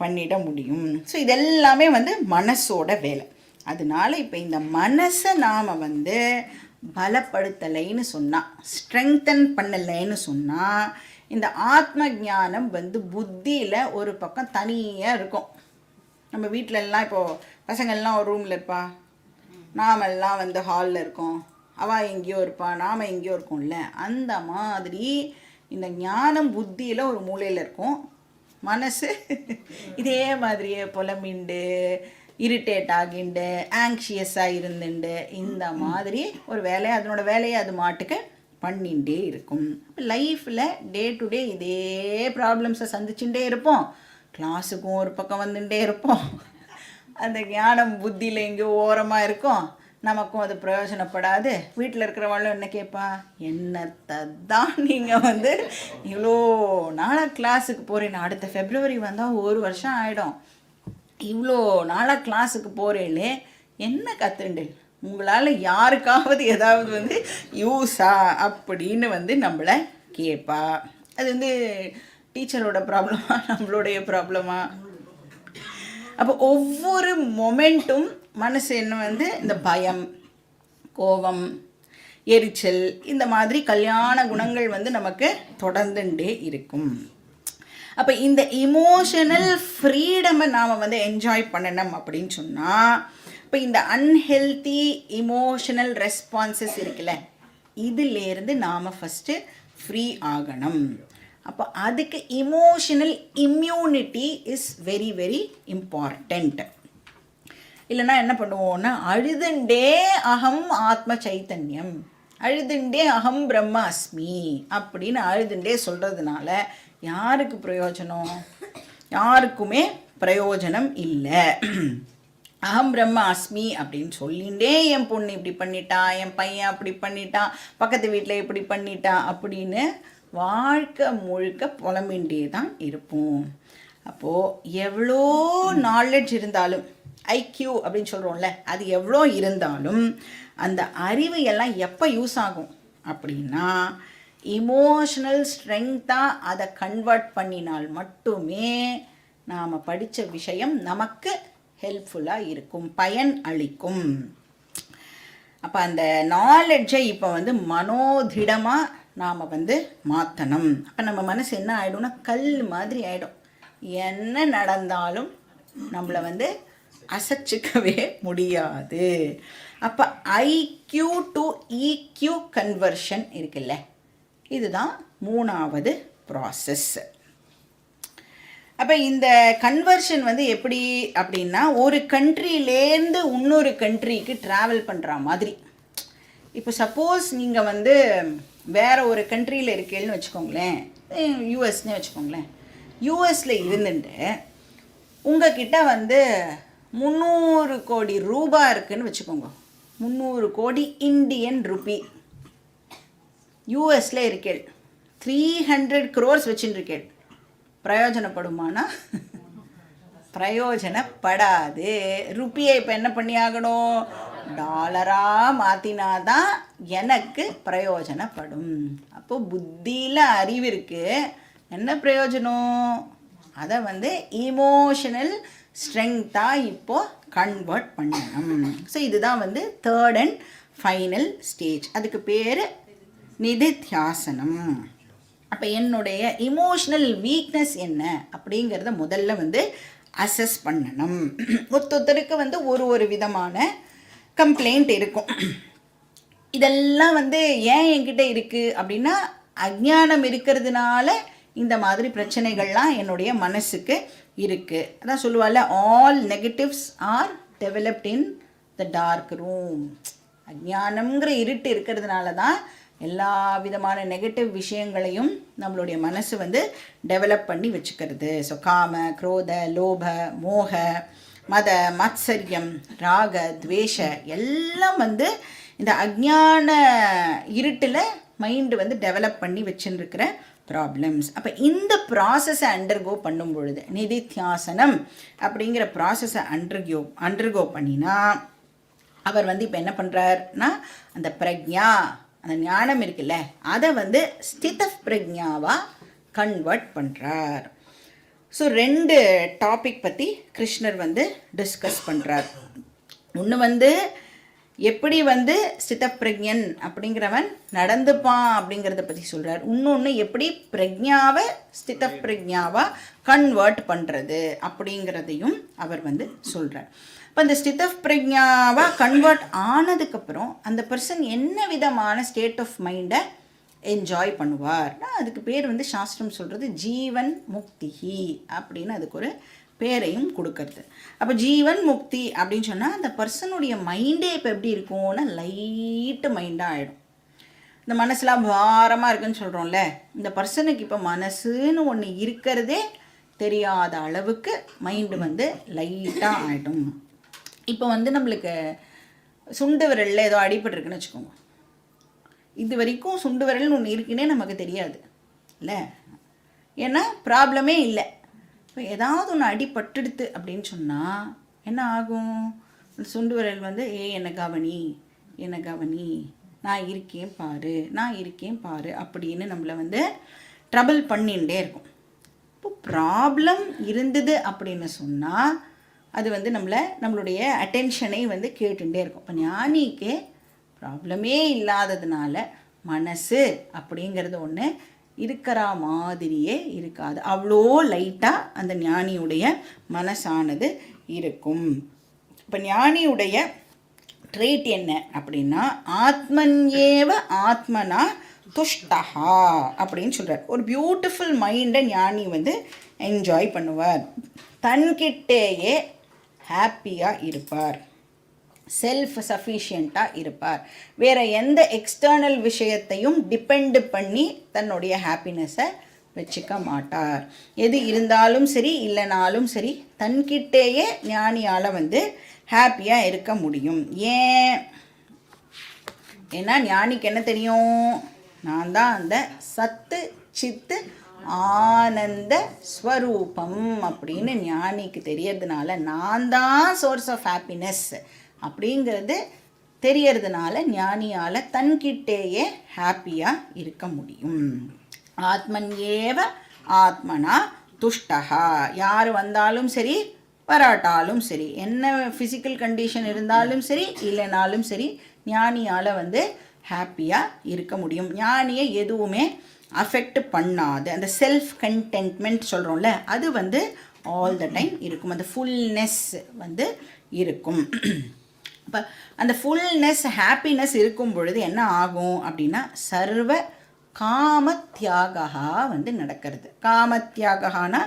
பண்ணிட முடியும். ஸோ இதெல்லாமே வந்து மனசோட வேலை. அதனால இப்போ இந்த மனசை நாம் வந்து பலப்படுத்தலைன்னு சொன்னால், ஸ்ட்ரெங்தன் பண்ணலைன்னு சொன்னால், இந்த ஆத்ம ஞானம் வந்து புத்தியில் ஒரு பக்கம் தனியாக இருக்கும். நம்ம வீட்டிலலாம் இப்போது பசங்கள்லாம் ஒரு ரூமில் இருப்பா, நாமெல்லாம் வந்து ஹாலில் இருக்கோம், அவள் எங்கேயோ இருப்பா, நாம் எங்கேயோ இருக்கோம்ல. அந்த மாதிரி இந்த ஞானம் புத்தியில் ஒரு மூலையில் இருக்கும், மனசு இதே மாதிரியே புலம்பிண்டு இரிட்டேட் ஆகிண்டு ஆங்ஷியஸாக இருந்துண்டு இந்த மாதிரி ஒரு வேலையை அதனோட வேலையை அது மாட்டுக்கு பண்ணிகிட்டே இருக்கும். லைஃப்பில் டே டு டே இதே ப்ராப்ளம்ஸை சந்திச்சுட்டே இருப்போம், கிளாஸுக்கும் ஒரு பக்கம் வந்துட்டே இருப்போம். அந்த ஞானம் புத்தியில் எங்கேயோ ஓரமாக இருக்கும், நமக்கும் அது பிரயோஜனப்படாது. வீட்டில் இருக்கிறவாளும் என்ன கேட்பா, என்னத்தை தான் நீங்கள் வந்து இவ்வளோ நாளாக கிளாஸுக்கு போகிறேன், அடுத்த ஃபெப்ரவரி வந்தால் 1 வருஷம் ஆகிடும், இவ்வளோ நாளாக கிளாஸுக்கு போகிறேலே என்ன கற்றுண்டு, உங்களால் யாருக்காவது ஏதாவது வந்து யூஸா அப்படின்னு வந்து நம்மளை கேட்பா. அது வந்து டீச்சரோட ப்ராப்ளமா நம்மளுடைய ப்ராப்ளமா? அப்போ ஒவ்வொரு மொமெண்ட்டும் மனசு என்ன வந்து இந்த பயம், கோபம், எரிச்சல், இந்த மாதிரி கல்யாண குணங்கள் வந்து நமக்கு தொடர்ந்துட்டே இருக்கும். அப்போ இந்த இமோஷனல் ஃப்ரீடமை நாம் வந்து என்ஜாய் பண்ணணும் அப்படின்னு சொன்னால், இப்போ இந்த அன்ஹெல்தி இமோஷனல் ரெஸ்பான்சஸ் இருக்குல்ல, இதிலேருந்து நாம் ஃபஸ்ட்டு ஃப்ரீ ஆகணும். அப்போ அதுக்கு emotional immunity is very very important. இல்லைன்னா என்ன பண்ணுவோன்னா, அழுதுண்டே அகம் ஆத்ம சைத்தன்யம், அழுதுண்டே அகம் பிரம்ம அஸ்மி அப்படின்னு அழுதுண்டே சொல்கிறதுனால யாருக்கு பிரயோஜனம்? யாருக்குமே பிரயோஜனம் இல்லை. அகம் பிரம்ம அஸ்மி அப்படின்னு சொல்லிகிட்டே என் பொண்ணு இப்படி பண்ணிட்டா, என் பையன் அப்படி பண்ணிட்டான், பக்கத்து வீட்டில் இப்படி பண்ணிட்டான் அப்படின்னு வாழ்க்கை முழுக்க புலம்பின்றே தான் இருப்போம். அப்போது எவ்வளோ நாலேஜ் இருந்தாலும், ஐக்யூ அப்படின்னு சொல்கிறோம்ல, அது எவ்வளோ இருந்தாலும் அந்த அறிவு எல்லாம் எப்போ யூஸ் ஆகும் அப்படின்னா, இமோஷனல் ஸ்ட்ரெங்க்த்தாக அதை கன்வெர்ட் பண்ணினால் மட்டுமே நாம் படித்த விஷயம் நமக்கு ஹெல்ப்ஃபுல்லாக இருக்கும், பயன் அளிக்கும். அப்போ அந்த நாலெட்ஜை இப்போ வந்து மனோதிடமாக நாம் வந்து மாற்றணும். அப்போ நம்ம மனசு என்ன ஆகிடும்னா, கல் மாதிரி ஆகிடும். என்ன நடந்தாலும் நம்மளை வந்து அசைச்சிக்கவே முடியாது. அப்போ ஐக்யூ டு இக்யூ கன்வர்ஷன் இருக்குல்ல, இதுதான் 3வது ப்ராசஸ். அப்போ இந்த கன்வர்ஷன் வந்து எப்படி அப்படின்னா, ஒரு கண்ட்ரிலேருந்து இன்னொரு கண்ட்ரிக்கு ட்ராவல் பண்ணுற மாதிரி. இப்போ சப்போஸ் நீங்கள் வந்து வேறு ஒரு கண்ட்ரியில் இருக்கீங்கன்னு வச்சுக்கோங்களேன், யூஎஸ்னே வச்சுக்கோங்களேன். யூஎஸில் இருந்துட்டு உங்ககிட்ட வந்து 300 கோடி ரூபா இருக்குதுன்னு வச்சுக்கோங்க. 300 கோடி இந்தியன் ருப்பி. யூஎஸில் இருக்கேள், 300 crores வச்சுன்னு இருக்கேள். பிரயோஜனப்படுமானா? பிரயோஜனப்படாது. ருப்பியை இப்போ என்ன பண்ணி ஆகணும்? டாலராக மாற்றினாதான் எனக்கு பிரயோஜனப்படும். அப்போது புத்தியில் அறிவு இருக்குது, என்ன பிரயோஜனம்? அதை வந்து இமோஷனல் ஸ்ட்ரெங்க்த்தாக இப்போது கன்வெர்ட் பண்ணணும். ஸோ இதுதான் வந்து 3rd and ஃபைனல் ஸ்டேஜ். அதுக்கு பேர் நிதித்தியாசனம். அப்போ என்னுடைய இமோஷ்னல் வீக்னஸ் என்ன அப்படிங்கிறத முதல்ல வந்து அசஸ் பண்ணணும். ஒருத்தருக்கு வந்து ஒரு விதமான கம்ப்ளைண்ட் இருக்கும். இதெல்லாம் வந்து ஏன் என்கிட்ட இருக்குது அப்படின்னா, அஞ்ஞானம் இருக்கிறதுனால இந்த மாதிரி பிரச்சனைகள்லாம் என்னுடைய மனசுக்கு இருக்குது. அதான் சொல்லுவாள்ல, all negatives are developed in the dark room. அஞ்ஞானம்ங்கிற இருட்டு இருக்கிறதுனால தான் எல்லா விதமான நெகட்டிவ் விஷயங்களையும் நம்மளுடைய மனசு வந்து டெவலப் பண்ணி வச்சுக்கிறது. ஸோ காம, குரோத, லோப, மோக, மத, மத்சரியம், ராக, துவேஷ எல்லாம் வந்து இந்த அஞ்ஞான இருட்டில் மைண்டு வந்து டெவலப் பண்ணி வச்சுருக்கிற ப்ராப்ளம்ஸ். அப்போ இந்த ப்ராசஸை அண்டர்கோ பண்ணும் பொழுது, நிதித்தியாசனம் அப்படிங்கிற ப்ராசஸை அண்டர்கோ பண்ணினா அவர் வந்து இப்போ என்ன பண்ணுறாருனா, அந்த பிரக்ஞா, அந்த ஞானம் இருக்குல்ல, அதை வந்து ஸ்தித பிரக்ஞாவாக கன்வெர்ட் பண்ணுறார். ஸோ 2 டாபிக் பற்றி கிருஷ்ணர் வந்து டிஸ்கஸ் பண்ணுறார். ஒன்று வந்து எப்படி வந்து ஸ்தித பிரக்ஞன் அப்படிங்கிறவன் நடந்துப்பான் அப்படிங்கிறத பற்றி சொல்கிறார். இன்னொன்று எப்படி பிரக்ஞாவை ஸ்தித பிரக்ஞாவாக கன்வெர்ட் பண்ணுறது அப்படிங்கிறதையும் அவர் வந்து சொல்கிறார். இப்போ இந்த ஸ்தித பிரக்ஞாவாக கன்வெர்ட் ஆனதுக்கப்புறம் அந்த பர்சன் என்ன விதமான ஸ்டேட் ஆஃப் மைண்டை என்ஜாய் பண்ணுவார்னா, அதுக்கு பேர் வந்து சாஸ்திரம் சொல்கிறது ஜீவன் முக்திஹி அப்படின்னு அதுக்கு ஒரு பேரையும் கொடுக்கறது. அப்போ ஜீவன் முக்தி அப்படின்னு சொன்னால் அந்த பர்சனுடைய மைண்டே இப்போ எப்படி இருக்கும்னா, லைட்டு மைண்டாக ஆகிடும். இந்த மனசுலாம் பாரமாக இருக்குன்னு சொல்கிறோம்ல, இந்த பர்சனுக்கு இப்போ மனசுன்னு ஒன்று இருக்கிறதே தெரியாத அளவுக்கு மைண்டு வந்து லைட்டாக ஆகிடும். இப்போ வந்து நம்மளுக்கு சுண்டு விரலில் ஏதோ அடிபட்டுருக்குன்னு வச்சுக்கோங்க. இது வரைக்கும் சுண்டு விரல்னு ஒன்று இருக்குன்னே நமக்கு தெரியாது இல்லை, ஏன்னா ப்ராப்ளமே இல்லை. இப்போ ஏதாவது ஒன்று அடிபட்டுடுத்து அப்படின்னு சொன்னால் என்ன ஆகும்? சுண்டு விரல் வந்து என்னை கவனி, என்னை கவனி, நான் இருக்கேன் பாரு, நான் இருக்கேன் பாரு அப்படின்னு நம்மளை வந்து ட்ரபிள் பண்ணிகிட்டே இருக்கும். இப்போ ப்ராப்ளம் இருந்தது அப்படின்னு சொன்னால் அது வந்து நம்மளுடைய அட்டென்ஷனை வந்து கேட்டுகிட்டே இருக்கும். இப்போ ஞானிக்கு ப்ராப்ளமே இல்லாததுனால மனசு அப்படிங்கிறது ஒன்று இருக்கிற மாதிரியே இருக்காது. அவ்வளோ லைட்டாக அந்த ஞானியுடைய மனசானது இருக்கும். இப்போ ஞானியுடைய ட்ரேட் என்ன அப்படின்னா, ஆத்மன்யேவ ஆத்மனா துஷ்டஹா அப்படின்னு சொல்கிறார். ஒரு பியூட்டிஃபுல் மைண்டை ஞானி வந்து என்ஜாய் பண்ணுவார். தன்கிட்டேயே ஹாப்பியாக இருப்பார், செல்ஃப் சஃபிஷியண்ட்டாக இருப்பார். வேறு எந்த எக்ஸ்டர்னல் விஷயத்தையும் டிபெண்டு பண்ணி தன்னுடைய ஹாப்பினஸை வச்சுக்க மாட்டார். எது இருந்தாலும் சரி இல்லைனாலும் சரி தன்கிட்டேயே ஞானியால் வந்து ஹாப்பியாக இருக்க முடியும். ஏன்னா ஞானிக்கு என்ன தெரியும்? நான் தான் அந்த சத்து சித்து ஆனந்த ஸ்வரூபம் அப்படின்னு ஞானிக்கு தெரியறதுனால, நான் தான் சோர்ஸ் ஆஃப் ஹாப்பினஸ் அப்படிங்கிறது தெரியறதுனால ஞானியால் தன்கிட்டேயே ஹாப்பியாக இருக்க முடியும். ஆத்மன் ஏவ ஆத்மனா துஷ்டஹா. யார் வந்தாலும் சரி வராட்டாலும் சரி, என்ன ஃபிசிக்கல் கண்டிஷன் இருந்தாலும் சரி இல்லைனாலும் சரி ஞானியால் வந்து ஹாப்பியாக இருக்க முடியும். ஞானியை எதுவுமே அஃபெக்ட் பண்ணாது. அந்த செல்ஃப் கண்டென்ட்மெண்ட் சொல்கிறோம்ல, அது வந்து ஆல் த டைம் இருக்கும். அந்த ஃபுல்னஸ் வந்து இருக்கும். இப்போ அந்த ஃபுல்னஸ் ஹாப்பினஸ் இருக்கும் பொழுது என்ன ஆகும் அப்படின்னா, சர்வ காமத்தியாகா வந்து நடக்கிறது. காமத்தியாகானா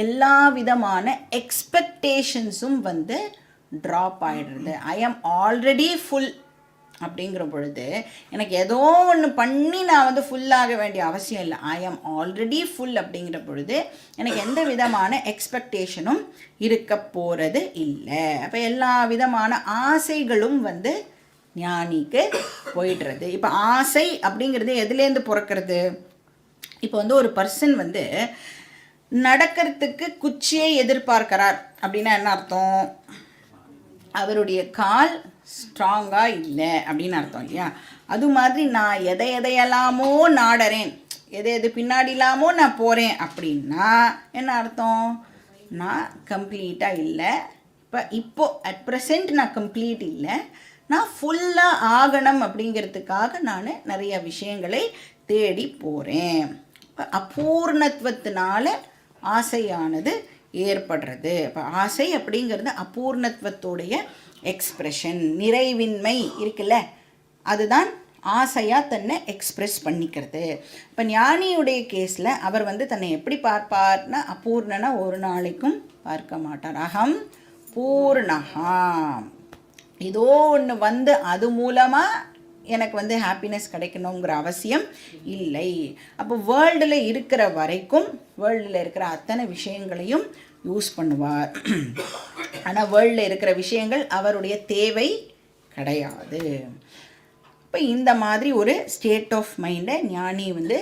எல்லா விதமான எக்ஸ்பெக்டேஷன்ஸும் வந்து ட்ராப் ஆகிடுறது. ஐ ஆம் ஆல்ரெடி ஃபுல் அப்படிங்கிற பொழுது எனக்கு ஏதோ ஒன்று பண்ணி நான் வந்து ஃபுல்லாக வேண்டிய அவசியம் இல்லை. ஐ ஆம் ஆல்ரெடி ஃபுல் அப்படிங்கிற பொழுது எனக்கு எந்த விதமான எக்ஸ்பெக்டேஷனும் இருக்க போகிறது இல்லை. அப்போ எல்லா விதமான ஆசைகளும் வந்து ஞானிக்கு போயிடுறது. இப்போ ஆசை அப்படிங்கிறது எதுலேருந்து பிறக்கிறது? இப்போ வந்து ஒரு பர்சன் வந்து நடக்கிறதுக்கு குச்சியை எதிர்பார்க்கிறார் அப்படின்னா என்ன அர்த்தம்? அவருடைய கால் ஸ்ட்ராங்காக இல்லை அப்படின்னு அர்த்தம் இல்லையா? அது மாதிரி நான் எதையெல்லாமோ நாடுறேன், எது பின்னாடிலாமோ நான் போகிறேன் அப்படின்னா என்ன அர்த்தம்? நான் கம்ப்ளீட்டாக இல்லை. இப்போ அட் ப்ரெசண்ட் நான் கம்ப்ளீட் இல்லை, நான் ஃபுல்லாக ஆகணும் அப்படிங்கிறதுக்காக நான் நிறைய விஷயங்களை தேடி போகிறேன். இப்போ அபூர்ணத்துவத்தினால ஆசையானது ஏற்படுறது. இப்போ ஆசை அப்படிங்கிறது அபூர்ணத்துவத்துடைய எக்ஸ்ப்ரெஷன். நிறைவின்மை இருக்குல்ல, அதுதான் ஆசையாக தன்னை எக்ஸ்ப்ரெஸ் பண்ணிக்கிறது. இப்போ ஞானியுடைய கேஸில் அவர் வந்து தன்னை எப்படி பார்ப்பார்னா, அபூர்ணனா ஒரு நாளைக்கும் பார்க்க மாட்டார். அகம் பூர்ணஹா. ஏதோ ஒன்று வந்து அது மூலமாக எனக்கு வந்து ஹாப்பினஸ் கிடைக்கணுங்கிற அவசியம் இல்லை. அப்போ வேர்ல்டில் இருக்கிற வரைக்கும் வேர்ல்டில் இருக்கிற அத்தனை விஷயங்களையும் யூஸ் பண்ணுவார். ஆனால் வேர்ல்டில் இருக்கிற விஷயங்கள் அவருடைய தேவை கிடையாது. இப்போ இந்த மாதிரி ஒரு ஸ்டேட் ஆஃப் மைண்டை ஞானி வந்து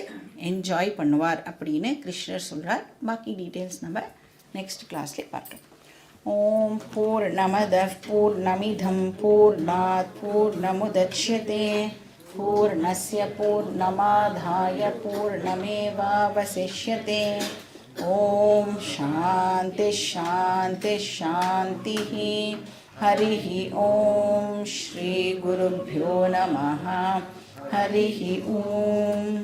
என்ஜாய் பண்ணுவார் அப்படின்னு கிருஷ்ணர் சொல்கிறார். பாக்கி டீட்டெயில்ஸ் நம்ம நெக்ஸ்ட் கிளாஸ்லேயே பார்க்கலாம். ஓம் பூர்ணமதః பூர்ணமிதம் பூர்ணாத் பூர்ணமுதச்யதே பூர்ணஸ்ய பூர்ணமாதாய பூர்ணமேவாவசிஷ்யதே. ஓம் சாந்தி சாந்தி சாந்தி. ஹரிः ஓம் ஸ்ரீ குருभ्यो நமः. ஹரிः ஓம்.